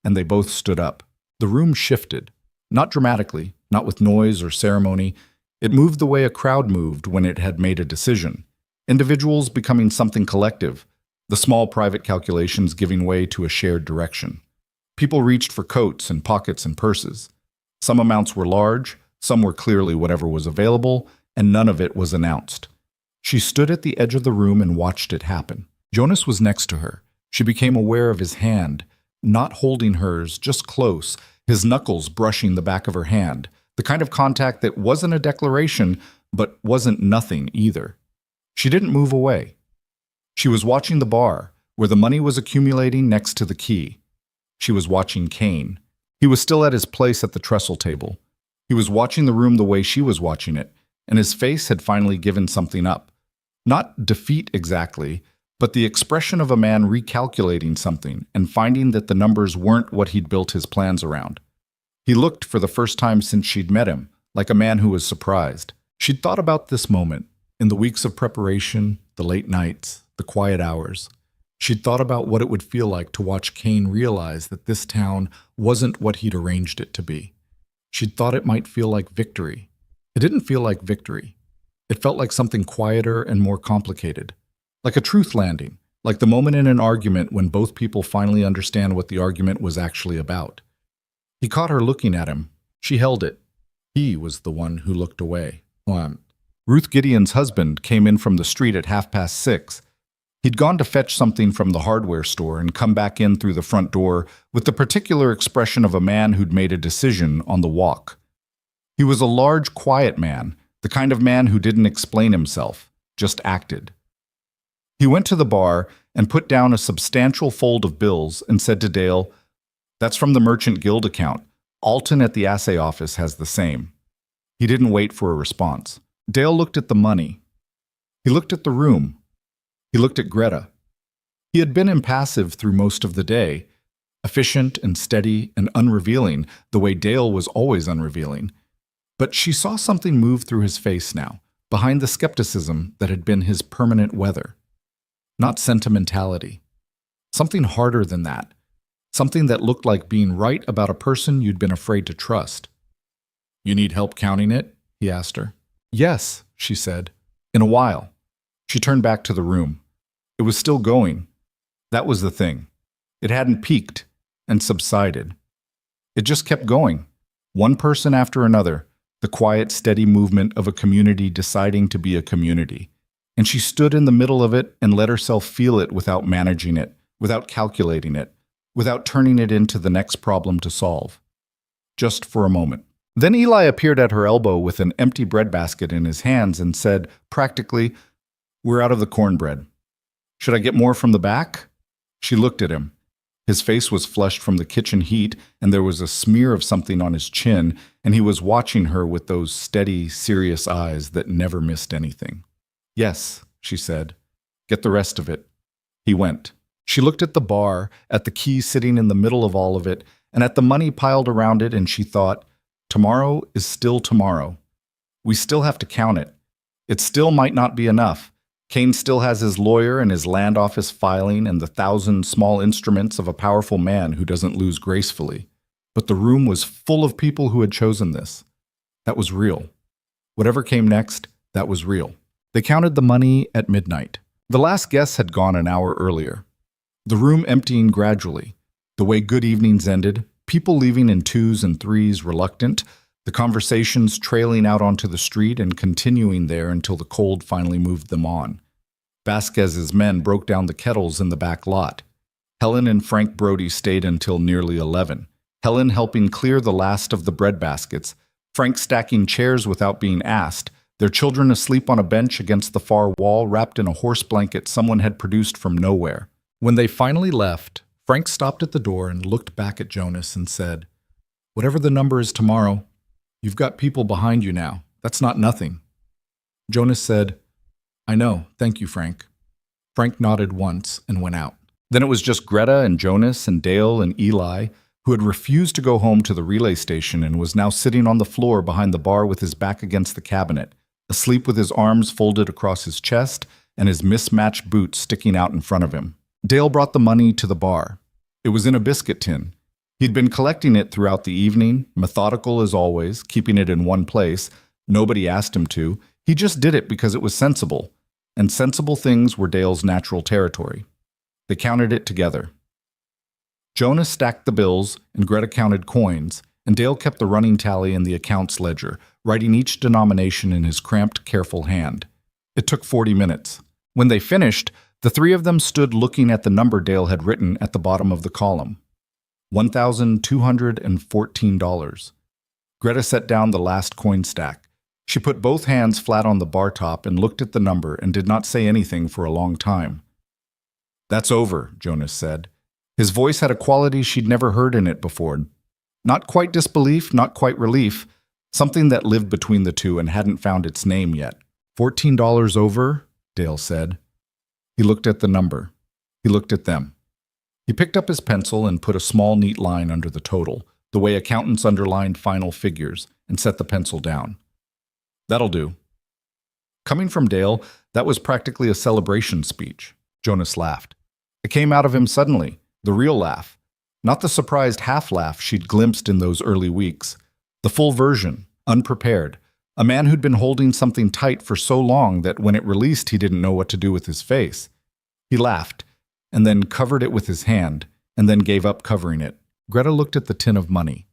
And they both stood up. The room shifted. Not dramatically, not with noise or ceremony. It moved the way a crowd moved when it had made a decision. Individuals becoming something collective, the small private calculations giving way to a shared direction. People reached for coats and pockets and purses. Some amounts were large, some were clearly whatever was available, and none of it was announced. She stood at the edge of the room and watched it happen. Jonas was next to her. She became aware of his hand, not holding hers, just close, his knuckles brushing the back of her hand, the kind of contact that wasn't a declaration, but wasn't nothing either. She didn't move away. She was watching the bar, where the money was accumulating next to the key. She was watching Kane. He was still at his place at the trestle table. He was watching the room the way she was watching it, and his face had finally given something up. Not defeat exactly, but the expression of a man recalculating something and finding that the numbers weren't what he'd built his plans around. He looked, for the first time since she'd met him, like a man who was surprised. She'd thought about this moment, in the weeks of preparation, the late nights, the quiet hours. She'd thought about what it would feel like to watch Kane realize that this town wasn't what he'd arranged it to be. She'd thought it might feel like victory. It didn't feel like victory. It felt like something quieter and more complicated. Like a truth landing, like the moment in an argument when both people finally understand what the argument was actually about. He caught her looking at him. She held it. He was the one who looked away. Ruth Gideon's husband came in from the street at 6:30. He'd gone to fetch something from the hardware store and come back in through the front door with the particular expression of a man who'd made a decision on the walk. He was a large, quiet man, the kind of man who didn't explain himself, just acted. He went to the bar and put down a substantial fold of bills and said to Dale, "That's from the Merchant Guild account. Alton at the assay office has the same." He didn't wait for a response. Dale looked at the money. He looked at the room. He looked at Greta. He had been impassive through most of the day, efficient and steady and unrevealing, the way Dale was always unrevealing. But she saw something move through his face now, behind the skepticism that had been his permanent weather. Not sentimentality. Something harder than that. Something that looked like being right about a person you'd been afraid to trust. "You need help counting it?" he asked her. "Yes," she said. "In a while." She turned back to the room. It was still going. That was the thing. It hadn't peaked and subsided. It just kept going. One person after another, the quiet, steady movement of a community deciding to be a community. And she stood in the middle of it and let herself feel it without managing it, without calculating it, without turning it into the next problem to solve. Just for a moment. Then Eli appeared at her elbow with an empty breadbasket in his hands and said, practically, "We're out of the cornbread. Should I get more from the back?" She looked at him. His face was flushed from the kitchen heat, and there was a smear of something on his chin, and he was watching her with those steady, serious eyes that never missed anything. "Yes," she said. "Get the rest of it." He went. She looked at the bar, at the key sitting in the middle of all of it, and at the money piled around it, and she thought, tomorrow is still tomorrow. We still have to count it. It still might not be enough. Kane still has his lawyer and his land office filing and the 1,000 small instruments of a powerful man who doesn't lose gracefully. But the room was full of people who had chosen this. That was real. Whatever came next, that was real. They counted the money at midnight. The last guests had gone an hour earlier. The room emptying gradually. The way good evenings ended, people leaving in twos and threes reluctant, the conversations trailing out onto the street and continuing there until the cold finally moved them on. Vasquez's men broke down the kettles in the back lot. Helen and Frank Brody stayed until nearly 11, Helen helping clear the last of the bread baskets, Frank stacking chairs without being asked, their children asleep on a bench against the far wall wrapped in a horse blanket someone had produced from nowhere. When they finally left, Frank stopped at the door and looked back at Jonas and said, "Whatever the number is tomorrow, you've got people behind you now. That's not nothing." Jonas said, "I know, thank you, Frank." Frank nodded once and went out. Then it was just Greta and Jonas and Dale and Eli, who had refused to go home to the relay station and was now sitting on the floor behind the bar with his back against the cabinet, asleep with his arms folded across his chest and his mismatched boots sticking out in front of him. Dale brought the money to the bar. It was in a biscuit tin. He'd been collecting it throughout the evening, methodical as always, keeping it in one place. Nobody asked him to. He just did it because it was sensible, and sensible things were Dale's natural territory. They counted it together. Jonas stacked the bills, and Greta counted coins, and Dale kept the running tally in the accounts ledger, writing each denomination in his cramped, careful hand. It took 40 minutes. When they finished, the three of them stood looking at the number Dale had written at the bottom of the column. $1,214. Greta set down the last coin stack. She put both hands flat on the bar top and looked at the number and did not say anything for a long time. "That's over," Jonas said. His voice had a quality she'd never heard in it before. Not quite disbelief, not quite relief, something that lived between the two and hadn't found its name yet. $14 over, Dale said. He looked at the number. He looked at them. He picked up his pencil and put a small, neat line under the total, the way accountants underlined final figures, and set the pencil down. "That'll do." Coming from Dale, that was practically a celebration speech. Jonas laughed. It came out of him suddenly, the real laugh. Not the surprised half-laugh she'd glimpsed in those early weeks. The full version, unprepared. A man who'd been holding something tight for so long that when it released he didn't know what to do with his face. He laughed, and then covered it with his hand, and then gave up covering it. Greta looked at the tin of money.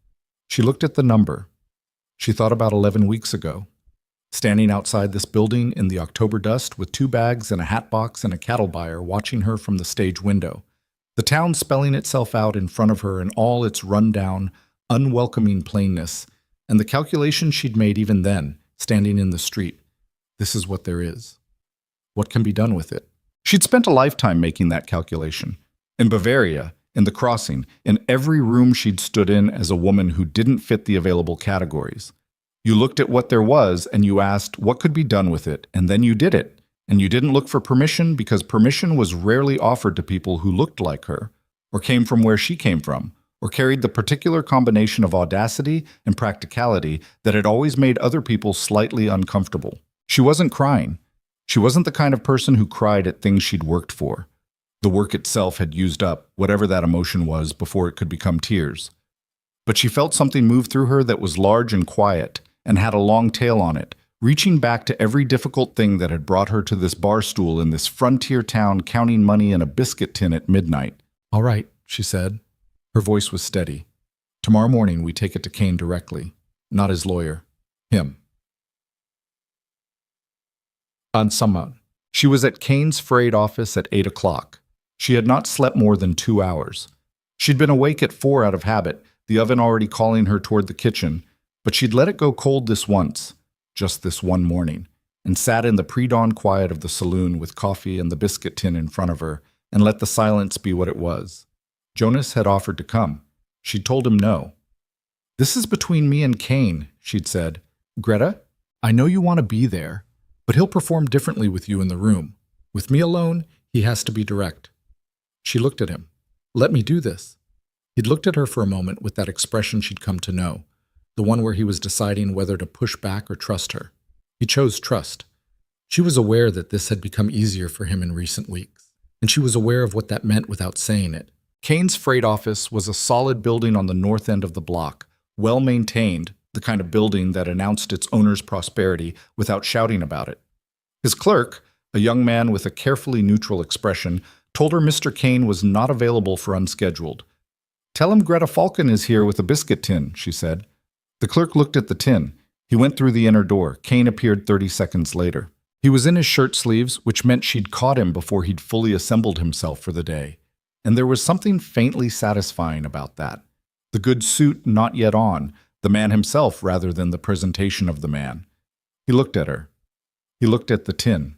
She looked at the number. She thought about 11 weeks ago. Standing outside this building in the October dust with 2 bags and a hat box and a cattle buyer watching her from the stage window. The town spelling itself out in front of her in all its run-down, unwelcoming plainness, and the calculation she'd made even then, standing in the street. This is what there is. What can be done with it? She'd spent a lifetime making that calculation. In Bavaria, in the crossing, in every room she'd stood in as a woman who didn't fit the available categories. You looked at what there was and you asked what could be done with it, and then you did it. And you didn't look for permission because permission was rarely offered to people who looked like her, or came from where she came from, or carried the particular combination of audacity and practicality that had always made other people slightly uncomfortable. She wasn't crying. She wasn't the kind of person who cried at things she'd worked for. The work itself had used up whatever that emotion was before it could become tears. But she felt something move through her that was large and quiet, and had a long tail on it, reaching back to every difficult thing that had brought her to this bar stool in this frontier town counting money in a biscuit tin at midnight. "All right," she said. Her voice was steady. "Tomorrow morning we take it to Kane directly. Not his lawyer. Him." On Saman. She was at Kane's freight office at 8 o'clock. She had not slept more than 2 hours. She'd been awake at 4 out of habit, the oven already calling her toward the kitchen, but she'd let it go cold this once. Just this one morning, and sat in the pre-dawn quiet of the saloon with coffee and the biscuit tin in front of her, and let the silence be what it was. Jonas had offered to come. She'd told him no. "This is between me and Kane," she'd said. "Greta, I know you want to be there, but he'll perform differently with you in the room. With me alone, he has to be direct." She looked at him. "Let me do this." He'd looked at her for a moment with that expression she'd come to know. The one where he was deciding whether to push back or trust her. He chose trust. She was aware that this had become easier for him in recent weeks, and she was aware of what that meant without saying it. Kane's freight office was a solid building on the north end of the block, well-maintained, the kind of building that announced its owner's prosperity without shouting about it. His clerk, a young man with a carefully neutral expression, told her Mr. Kane was not available for unscheduled. Tell him Greta Falcon is here with a biscuit tin, she said. The clerk looked at the tin. He went through the inner door. Kane appeared 30 seconds later. He was in his shirt sleeves, which meant she'd caught him before he'd fully assembled himself for the day. And there was something faintly satisfying about that. The good suit not yet on, the man himself rather than the presentation of the man. He looked at her. He looked at the tin.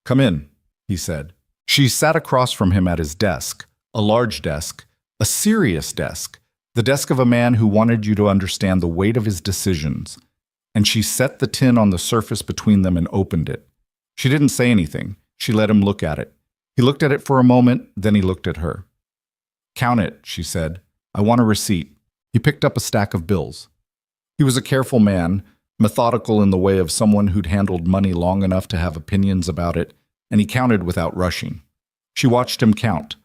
Come in, he said. She sat across from him at his desk, a large desk, a serious desk, the desk of a man who wanted you to understand the weight of his decisions. And she set the tin on the surface between them and opened it. She didn't say anything. She let him look at it. He looked at it for a moment, then he looked at her. Count it, she said. I want a receipt. He picked up a stack of bills. He was a careful man, methodical in the way of someone who'd handled money long enough to have opinions about it, and he counted without rushing. She watched him count.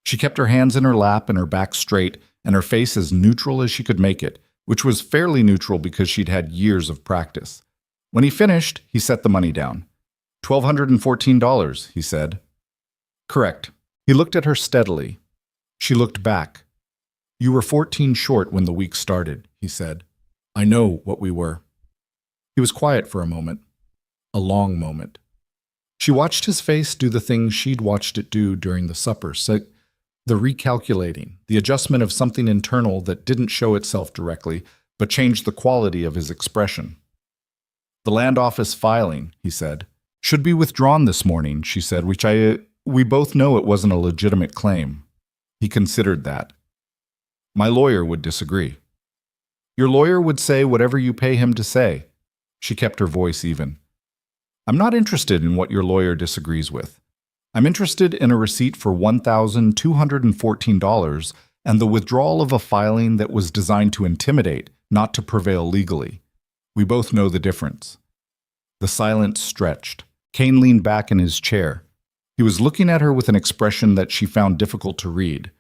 She kept her hands in her lap and her back straight, and her face as neutral as she could make it, which was fairly neutral because she'd had years of practice. When he finished, he set the money down. $1,214, he said. Correct. He looked at her steadily. She looked back. You were 14 short when the week started, he said. I know what we were. He was quiet for a moment. A long moment. She watched his face do the things she'd watched it do during the supper, the recalculating, the adjustment of something internal that didn't show itself directly, but changed the quality of his expression. The land office filing, he said, should be withdrawn this morning, she said, which we both know it wasn't a legitimate claim. He considered that. My lawyer would disagree. Your lawyer would say whatever you pay him to say. She kept her voice even. I'm not interested in what your lawyer disagrees with. I'm interested in a receipt for $1,214 and the withdrawal of a filing that was designed to intimidate, not to prevail legally. We both know the difference. The silence stretched. Kane leaned back in his chair. He was looking at her with an expression that she found difficult to read.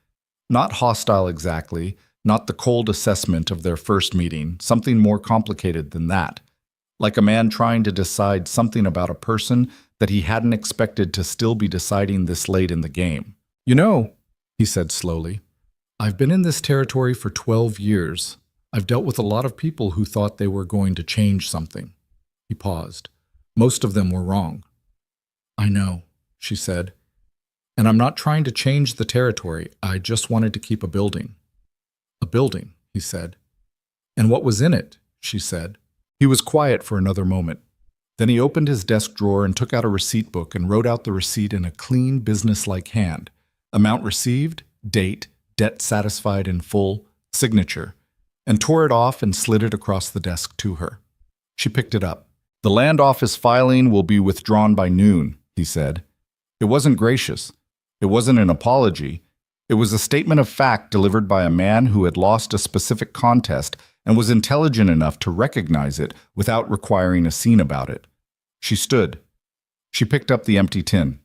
Not hostile exactly, not the cold assessment of their first meeting, something more complicated than that. Like a man trying to decide something about a person that he hadn't expected to still be deciding this late in the game. You know, he said slowly, I've been in this territory for 12 years. I've dealt with a lot of people who thought they were going to change something. He paused. Most of them were wrong. I know, she said. And I'm not trying to change the territory. I just wanted to keep a building. A building, he said. And what was in it, she said. He was quiet for another moment. Then he opened his desk drawer and took out a receipt book and wrote out the receipt in a clean, businesslike hand. Amount received, date, debt satisfied in full, signature, and tore it off and slid it across the desk to her. She picked it up. The land office filing will be withdrawn by noon, he said. It wasn't gracious. It wasn't an apology. It was a statement of fact delivered by a man who had lost a specific contest and was intelligent enough to recognize it without requiring a scene about it. She stood. She picked up the empty tin.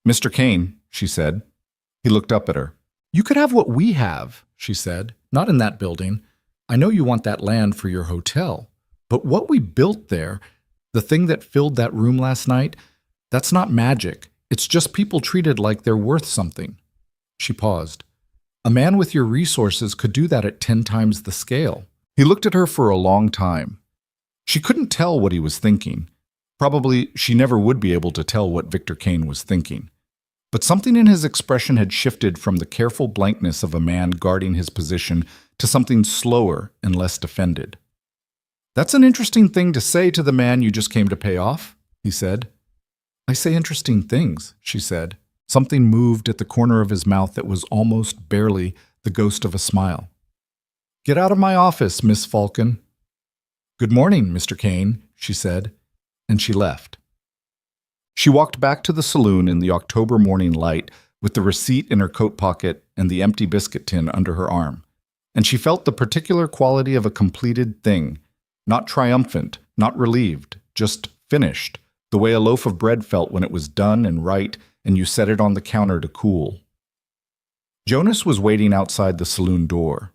Mr. Kane, she said. He looked up at her. You could have what we have, she said. Not in that building. I know you want that land for your hotel. But what we built there, the thing that filled that room last night, that's not magic. It's just people treated like they're worth something. She paused. A man with your resources could do that at 10 times the scale. He looked at her for a long time. She couldn't tell what he was thinking. Probably she never would be able to tell what Victor Kane was thinking. But something in his expression had shifted from the careful blankness of a man guarding his position to something slower and less defended. That's an interesting thing to say to the man you just came to pay off, he said. I say interesting things, she said. Something moved at the corner of his mouth that was almost barely the ghost of a smile. Get out of my office, Miss Falcon. Good morning, Mr. Kane, she said, and she left. She walked back to the saloon in the October morning light with the receipt in her coat pocket and the empty biscuit tin under her arm, and she felt the particular quality of a completed thing, not triumphant, not relieved, just finished, the way a loaf of bread felt when it was done and right and you set it on the counter to cool. Jonas was waiting outside the saloon door.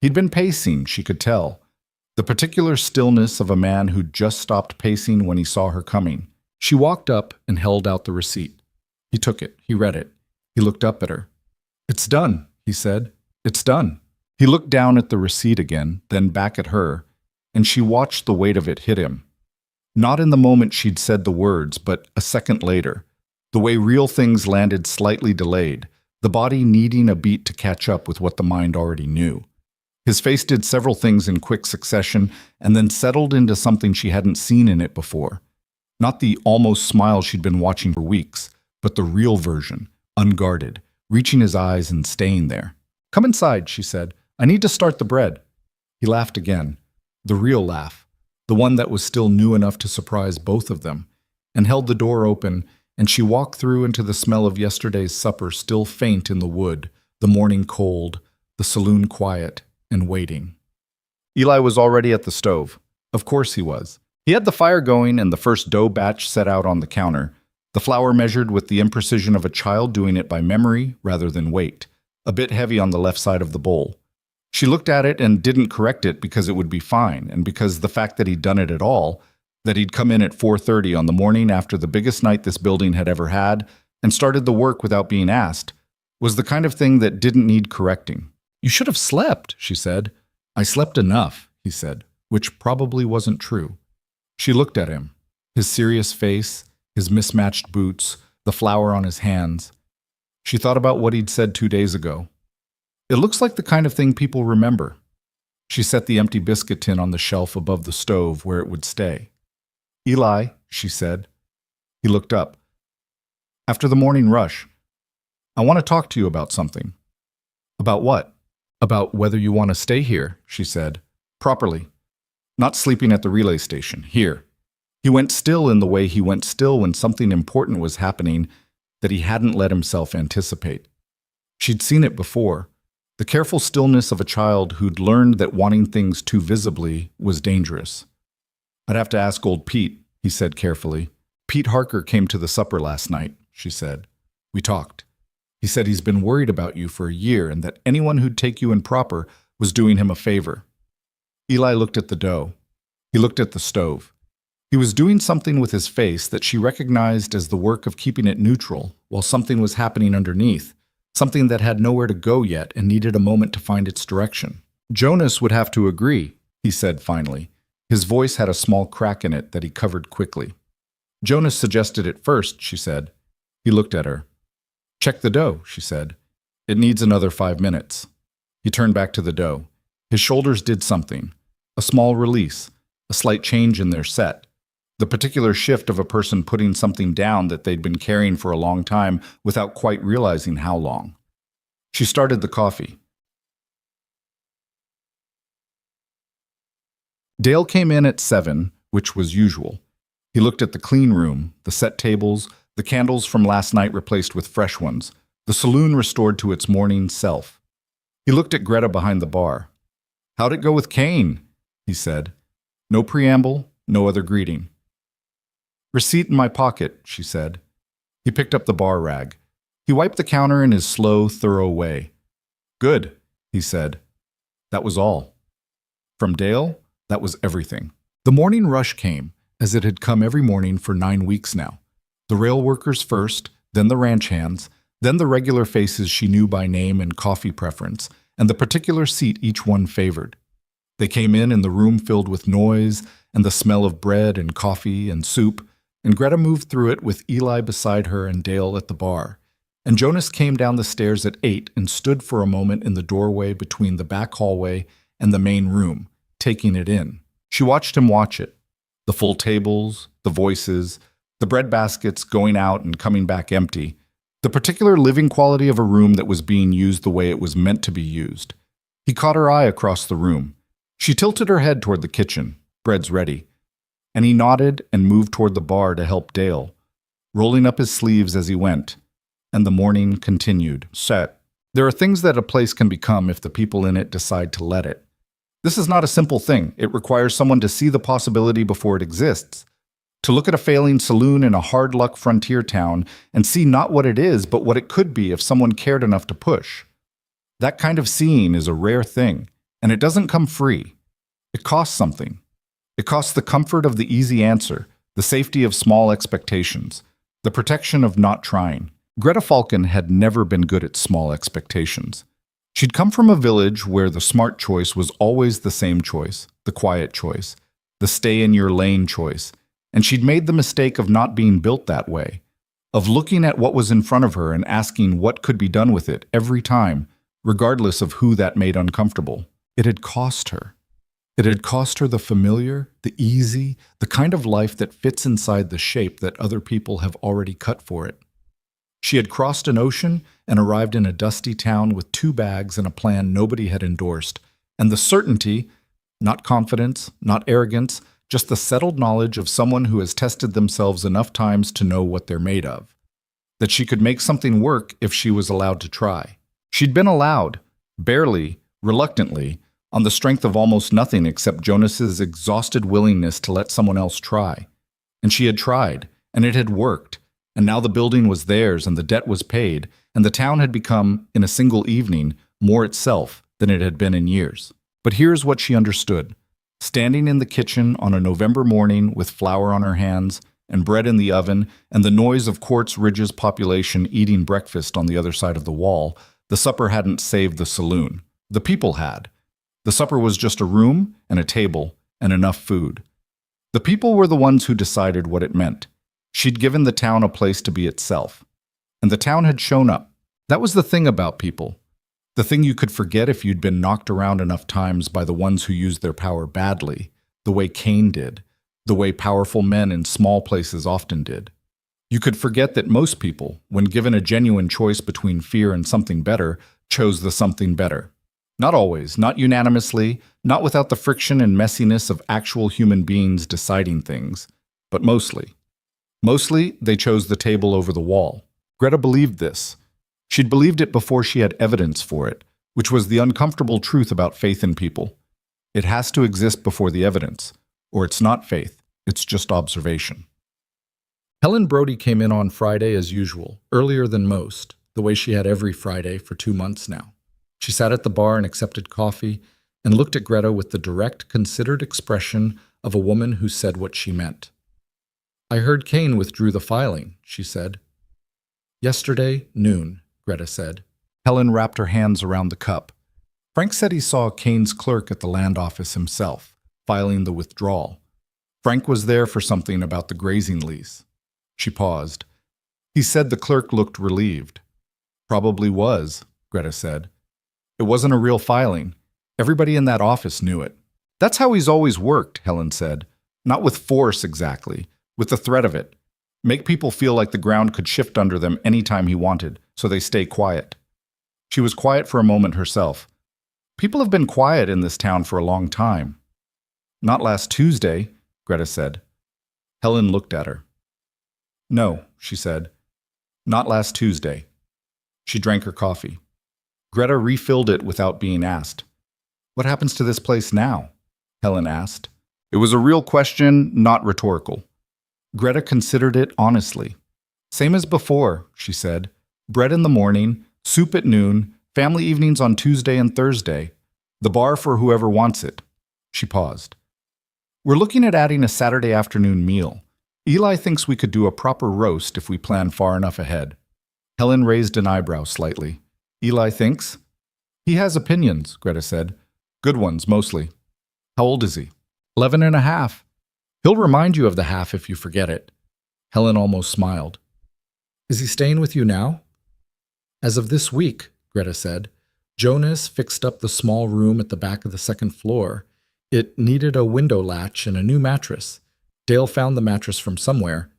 He'd been pacing, she could tell, the particular stillness of a man who'd just stopped pacing when he saw her coming. She walked up and held out the receipt. He took it. He read it. He looked up at her. It's done, he said. It's done. He looked down at the receipt again, then back at her, and she watched the weight of it hit him. Not in the moment she'd said the words, but a second later. The way real things landed slightly delayed, the body needing a beat to catch up with what the mind already knew. His face did several things in quick succession and then settled into something she hadn't seen in it before. Not the almost smile she'd been watching for weeks, but the real version, unguarded, reaching his eyes and staying there. "Come inside," she said. "I need to start the bread." He laughed again, the real laugh, the one that was still new enough to surprise both of them, and held the door open, and she walked through into the smell of yesterday's supper still faint in the wood, the morning cold, the saloon quiet, and waiting. Eli was already at the stove. Of course he was. He had the fire going and the first dough batch set out on the counter, the flour measured with the imprecision of a child doing it by memory rather than weight, a bit heavy on the left side of the bowl. She looked at it and didn't correct it because it would be fine, and because the fact that he'd done it at all, that he'd come in at 4:30 on the morning after the biggest night this building had ever had and started the work without being asked, was the kind of thing that didn't need correcting. "You should have slept," she said. "I slept enough," he said, which probably wasn't true. She looked at him, his serious face, his mismatched boots, the flour on his hands. She thought about what he'd said 2 days ago. It looks like the kind of thing people remember. She set the empty biscuit tin on the shelf above the stove where it would stay. "Eli," she said. He looked up. "After the morning rush, I want to talk to you about something." "About what?" "About whether you want to stay here," she said. "Properly. Not sleeping at the relay station. Here." He went still in the way he went still when something important was happening that he hadn't let himself anticipate. She'd seen it before. The careful stillness of a child who'd learned that wanting things too visibly was dangerous. "I'd have to ask old Pete," he said carefully. "Pete Harker came to the supper last night," she said. "We talked. He said he's been worried about you for a year and that anyone who'd take you in proper was doing him a favor." Eli looked at the dough. He looked at the stove. He was doing something with his face that she recognized as the work of keeping it neutral while something was happening underneath, something that had nowhere to go yet and needed a moment to find its direction. "Jonas would have to agree," he said finally. His voice had a small crack in it that he covered quickly. "Jonas suggested it first," she said. He looked at her. "Check the dough," she said. "It needs another 5 minutes." He turned back to the dough. His shoulders did something. A small release, a slight change in their set. The particular shift of a person putting something down that they'd been carrying for a long time without quite realizing how long. She started the coffee. Dale came in at 7, which was usual. He looked at the clean room, the set tables, the candles from last night replaced with fresh ones, the saloon restored to its morning self. He looked at Greta behind the bar. "How'd it go with Kane?" he said. No preamble, no other greeting. "Receipt in my pocket," she said. He picked up the bar rag. He wiped the counter in his slow, thorough way. "Good," he said. That was all. From Dale, that was everything. The morning rush came, as it had come every morning for 9 weeks now. The rail workers first, then the ranch hands, then the regular faces she knew by name and coffee preference, and the particular seat each one favored. They came in the room filled with noise and the smell of bread and coffee and soup, and Greta moved through it with Eli beside her and Dale at the bar. And Jonas came down the stairs at 8 and stood for a moment in the doorway between the back hallway and the main room, taking it in. She watched him watch it. The full tables, the voices, the bread baskets going out and coming back empty, the particular living quality of a room that was being used the way it was meant to be used. He caught her eye across the room. She tilted her head toward the kitchen. Bread's ready. And he nodded and moved toward the bar to help Dale, rolling up his sleeves as he went. And the morning continued. Set. There are things that a place can become if the people in it decide to let it. This is not a simple thing. It requires someone to see the possibility before it exists. To look at a failing saloon in a hard-luck frontier town and see not what it is, but what it could be if someone cared enough to push. That kind of seeing is a rare thing, and it doesn't come free. It costs something. It costs the comfort of the easy answer, the safety of small expectations, the protection of not trying. Greta Falcon had never been good at small expectations. She'd come from a village where the smart choice was always the same choice, the quiet choice, the stay-in-your-lane choice, and she'd made the mistake of not being built that way, of looking at what was in front of her and asking what could be done with it every time, regardless of who that made uncomfortable. It had cost her. It had cost her the familiar, the easy, the kind of life that fits inside the shape that other people have already cut for it. She had crossed an ocean and arrived in a dusty town with 2 bags and a plan nobody had endorsed, and the certainty, not confidence, not arrogance, just the settled knowledge of someone who has tested themselves enough times to know what they're made of. That she could make something work if she was allowed to try. She'd been allowed, barely, reluctantly, on the strength of almost nothing except Jonas's exhausted willingness to let someone else try. And she had tried, and it had worked, and now the building was theirs and the debt was paid, and the town had become, in a single evening, more itself than it had been in years. But here's what she understood. Standing in the kitchen on a November morning with flour on her hands and bread in the oven and the noise of Quartz Ridge's population eating breakfast on the other side of the wall, the supper hadn't saved the saloon. The people had. The supper was just a room and a table and enough food. The people were the ones who decided what it meant. She'd given the town a place to be itself. And the town had shown up. That was the thing about people. The thing you could forget if you'd been knocked around enough times by the ones who used their power badly, the way Cain did, the way powerful men in small places often did. You could forget that most people, when given a genuine choice between fear and something better, chose the something better. Not always, not unanimously, not without the friction and messiness of actual human beings deciding things, but mostly. Mostly, they chose the table over the wall. Greta believed this. She'd believed it before she had evidence for it, which was the uncomfortable truth about faith in people. It has to exist before the evidence, or it's not faith, it's just observation. Helen Brody came in on Friday as usual, earlier than most, the way she had every Friday for 2 months now. She sat at the bar and accepted coffee and looked at Greta with the direct, considered expression of a woman who said what she meant. "I heard Cain withdrew the filing," she said. "Yesterday, noon," Greta said. Helen wrapped her hands around the cup. Frank said he saw Cain's clerk at the land office himself, filing the withdrawal. Frank was there for something about the grazing lease. She paused. He said the clerk looked relieved. "Probably was," Greta said. "It wasn't a real filing. Everybody in that office knew it." "That's how he's always worked," Helen said. "Not with force exactly, with the threat of it. Make people feel like the ground could shift under them any time he wanted, so they stay quiet." She was quiet for a moment herself. "People have been quiet in this town for a long time." "Not last Tuesday," Greta said. Helen looked at her. "No," she said. "Not last Tuesday." She drank her coffee. Greta refilled it without being asked. "What happens to this place now?" Helen asked. It was a real question, not rhetorical. Greta considered it honestly. "Same as before," she said. "Bread in the morning, soup at noon, family evenings on Tuesday and Thursday. The bar for whoever wants it." She paused. "We're looking at adding a Saturday afternoon meal. Eli thinks we could do a proper roast if we plan far enough ahead." Helen raised an eyebrow slightly. "Eli thinks?" "He has opinions," Greta said. "Good ones, mostly." "How old is he?" 11 and a half. "He'll remind you of the half if you forget it." Helen almost smiled. "Is he staying with you now?" "As of this week," Greta said. "Jonas fixed up the small room at the back of the second floor. It needed a window latch and a new mattress. Dale found the mattress from somewhere.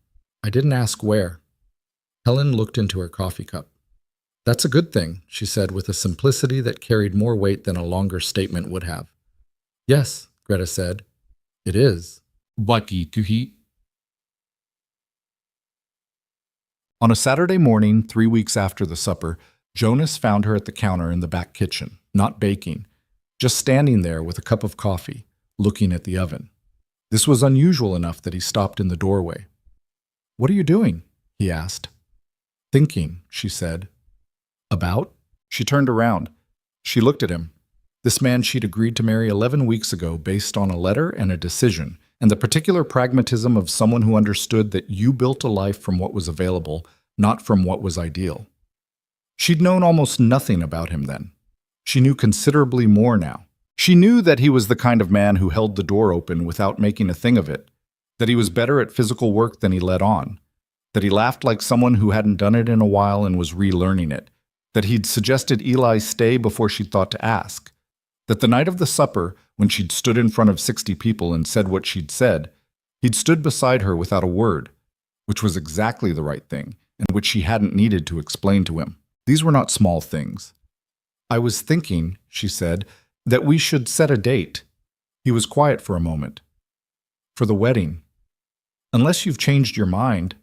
I didn't ask where." Helen looked into her coffee cup. "That's a good thing," she said with a simplicity that carried more weight than a longer statement would have. "Yes," Greta said. "It is." Bucky to heat. On a Saturday morning, 3 weeks after the supper, Jonas found her at the counter in the back kitchen, not baking, just standing there with a cup of coffee, looking at the oven. This was unusual enough that he stopped in the doorway. "What are you doing?" he asked. "Thinking," she said. "About?" She turned around. She looked at him. This man she'd agreed to marry 11 weeks ago based on a letter and a decision, and the particular pragmatism of someone who understood that you built a life from what was available, not from what was ideal. She'd known almost nothing about him then. She knew considerably more now. She knew that he was the kind of man who held the door open without making a thing of it, that he was better at physical work than he let on, that he laughed like someone who hadn't done it in a while and was relearning it, that he'd suggested Eli stay before she'd thought to ask, that the night of the supper, when she'd stood in front of 60 people and said what she'd said, he'd stood beside her without a word, which was exactly the right thing, and which she hadn't needed to explain to him. These were not small things. "I was thinking," she said, "that we should set a date." He was quiet for a moment. "For the wedding. Unless you've changed your mind."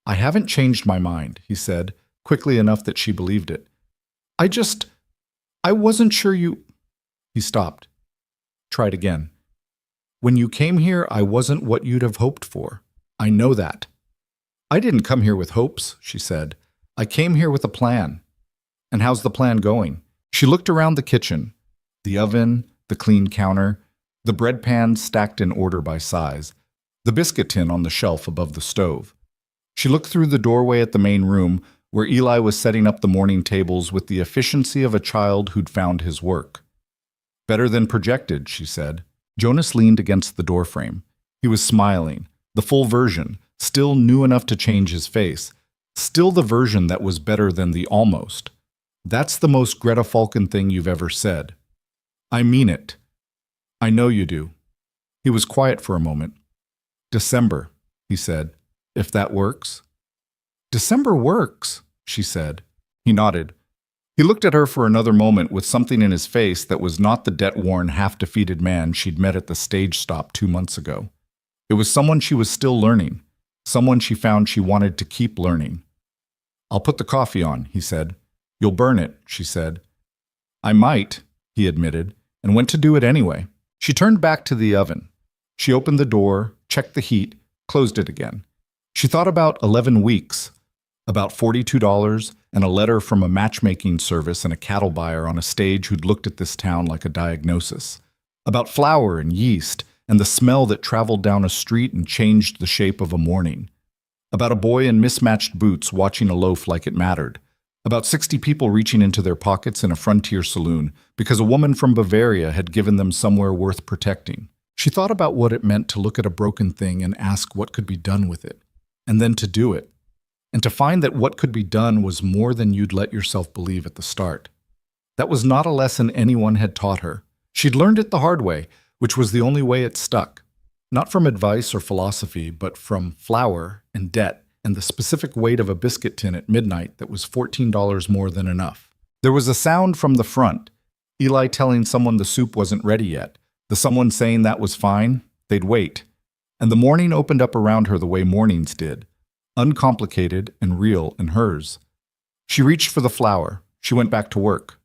"I haven't changed my mind," he said, quickly enough that she believed it. I wasn't sure you—" He stopped. Tried again. "When you came here, I wasn't what you'd have hoped for. I know that." "I didn't come here with hopes," she said. "I came here with a plan." "And how's the plan going?" She looked around the kitchen. The oven, the clean counter, the bread pans stacked in order by size, the biscuit tin on the shelf above the stove. She looked through the doorway at the main room, where Eli was setting up the morning tables with the efficiency of a child who'd found his work. "Better than projected," she said. Jonas leaned against the doorframe. He was smiling, the full version, still new enough to change his face, still the version that was better than the almost. "That's the most Greta Falcon thing you've ever said." "I mean it." "I know you do." He was quiet for a moment. "December," he said, "if that works." "December works," she said. He nodded. He looked at her for another moment with something in his face that was not the debt-worn, half-defeated man she'd met at the stage stop 2 months ago. It was someone she was still learning, someone she found she wanted to keep learning. "I'll put the coffee on," he said. "You'll burn it," she said. "I might," he admitted, and went to do it anyway. She turned back to the oven. She opened the door, checked the heat, closed it again. She thought about 11 weeks, about $42, and a letter from a matchmaking service and a cattle buyer on a stage who'd looked at this town like a diagnosis, about flour and yeast and the smell that traveled down a street and changed the shape of a morning, about a boy in mismatched boots watching a loaf like it mattered, about 60 people reaching into their pockets in a frontier saloon because a woman from Bavaria had given them somewhere worth protecting. She thought about what it meant to look at a broken thing and ask what could be done with it, and then to do it, and to find that what could be done was more than you'd let yourself believe at the start. That was not a lesson anyone had taught her. She'd learned it the hard way, which was the only way it stuck. Not from advice or philosophy, but from flour and debt and the specific weight of a biscuit tin at midnight that was $14 more than enough. There was a sound from the front, Eli telling someone the soup wasn't ready yet, the someone saying that was fine, they'd wait. And the morning opened up around her the way mornings did, uncomplicated and real in hers. She reached for the flour. She went back to work.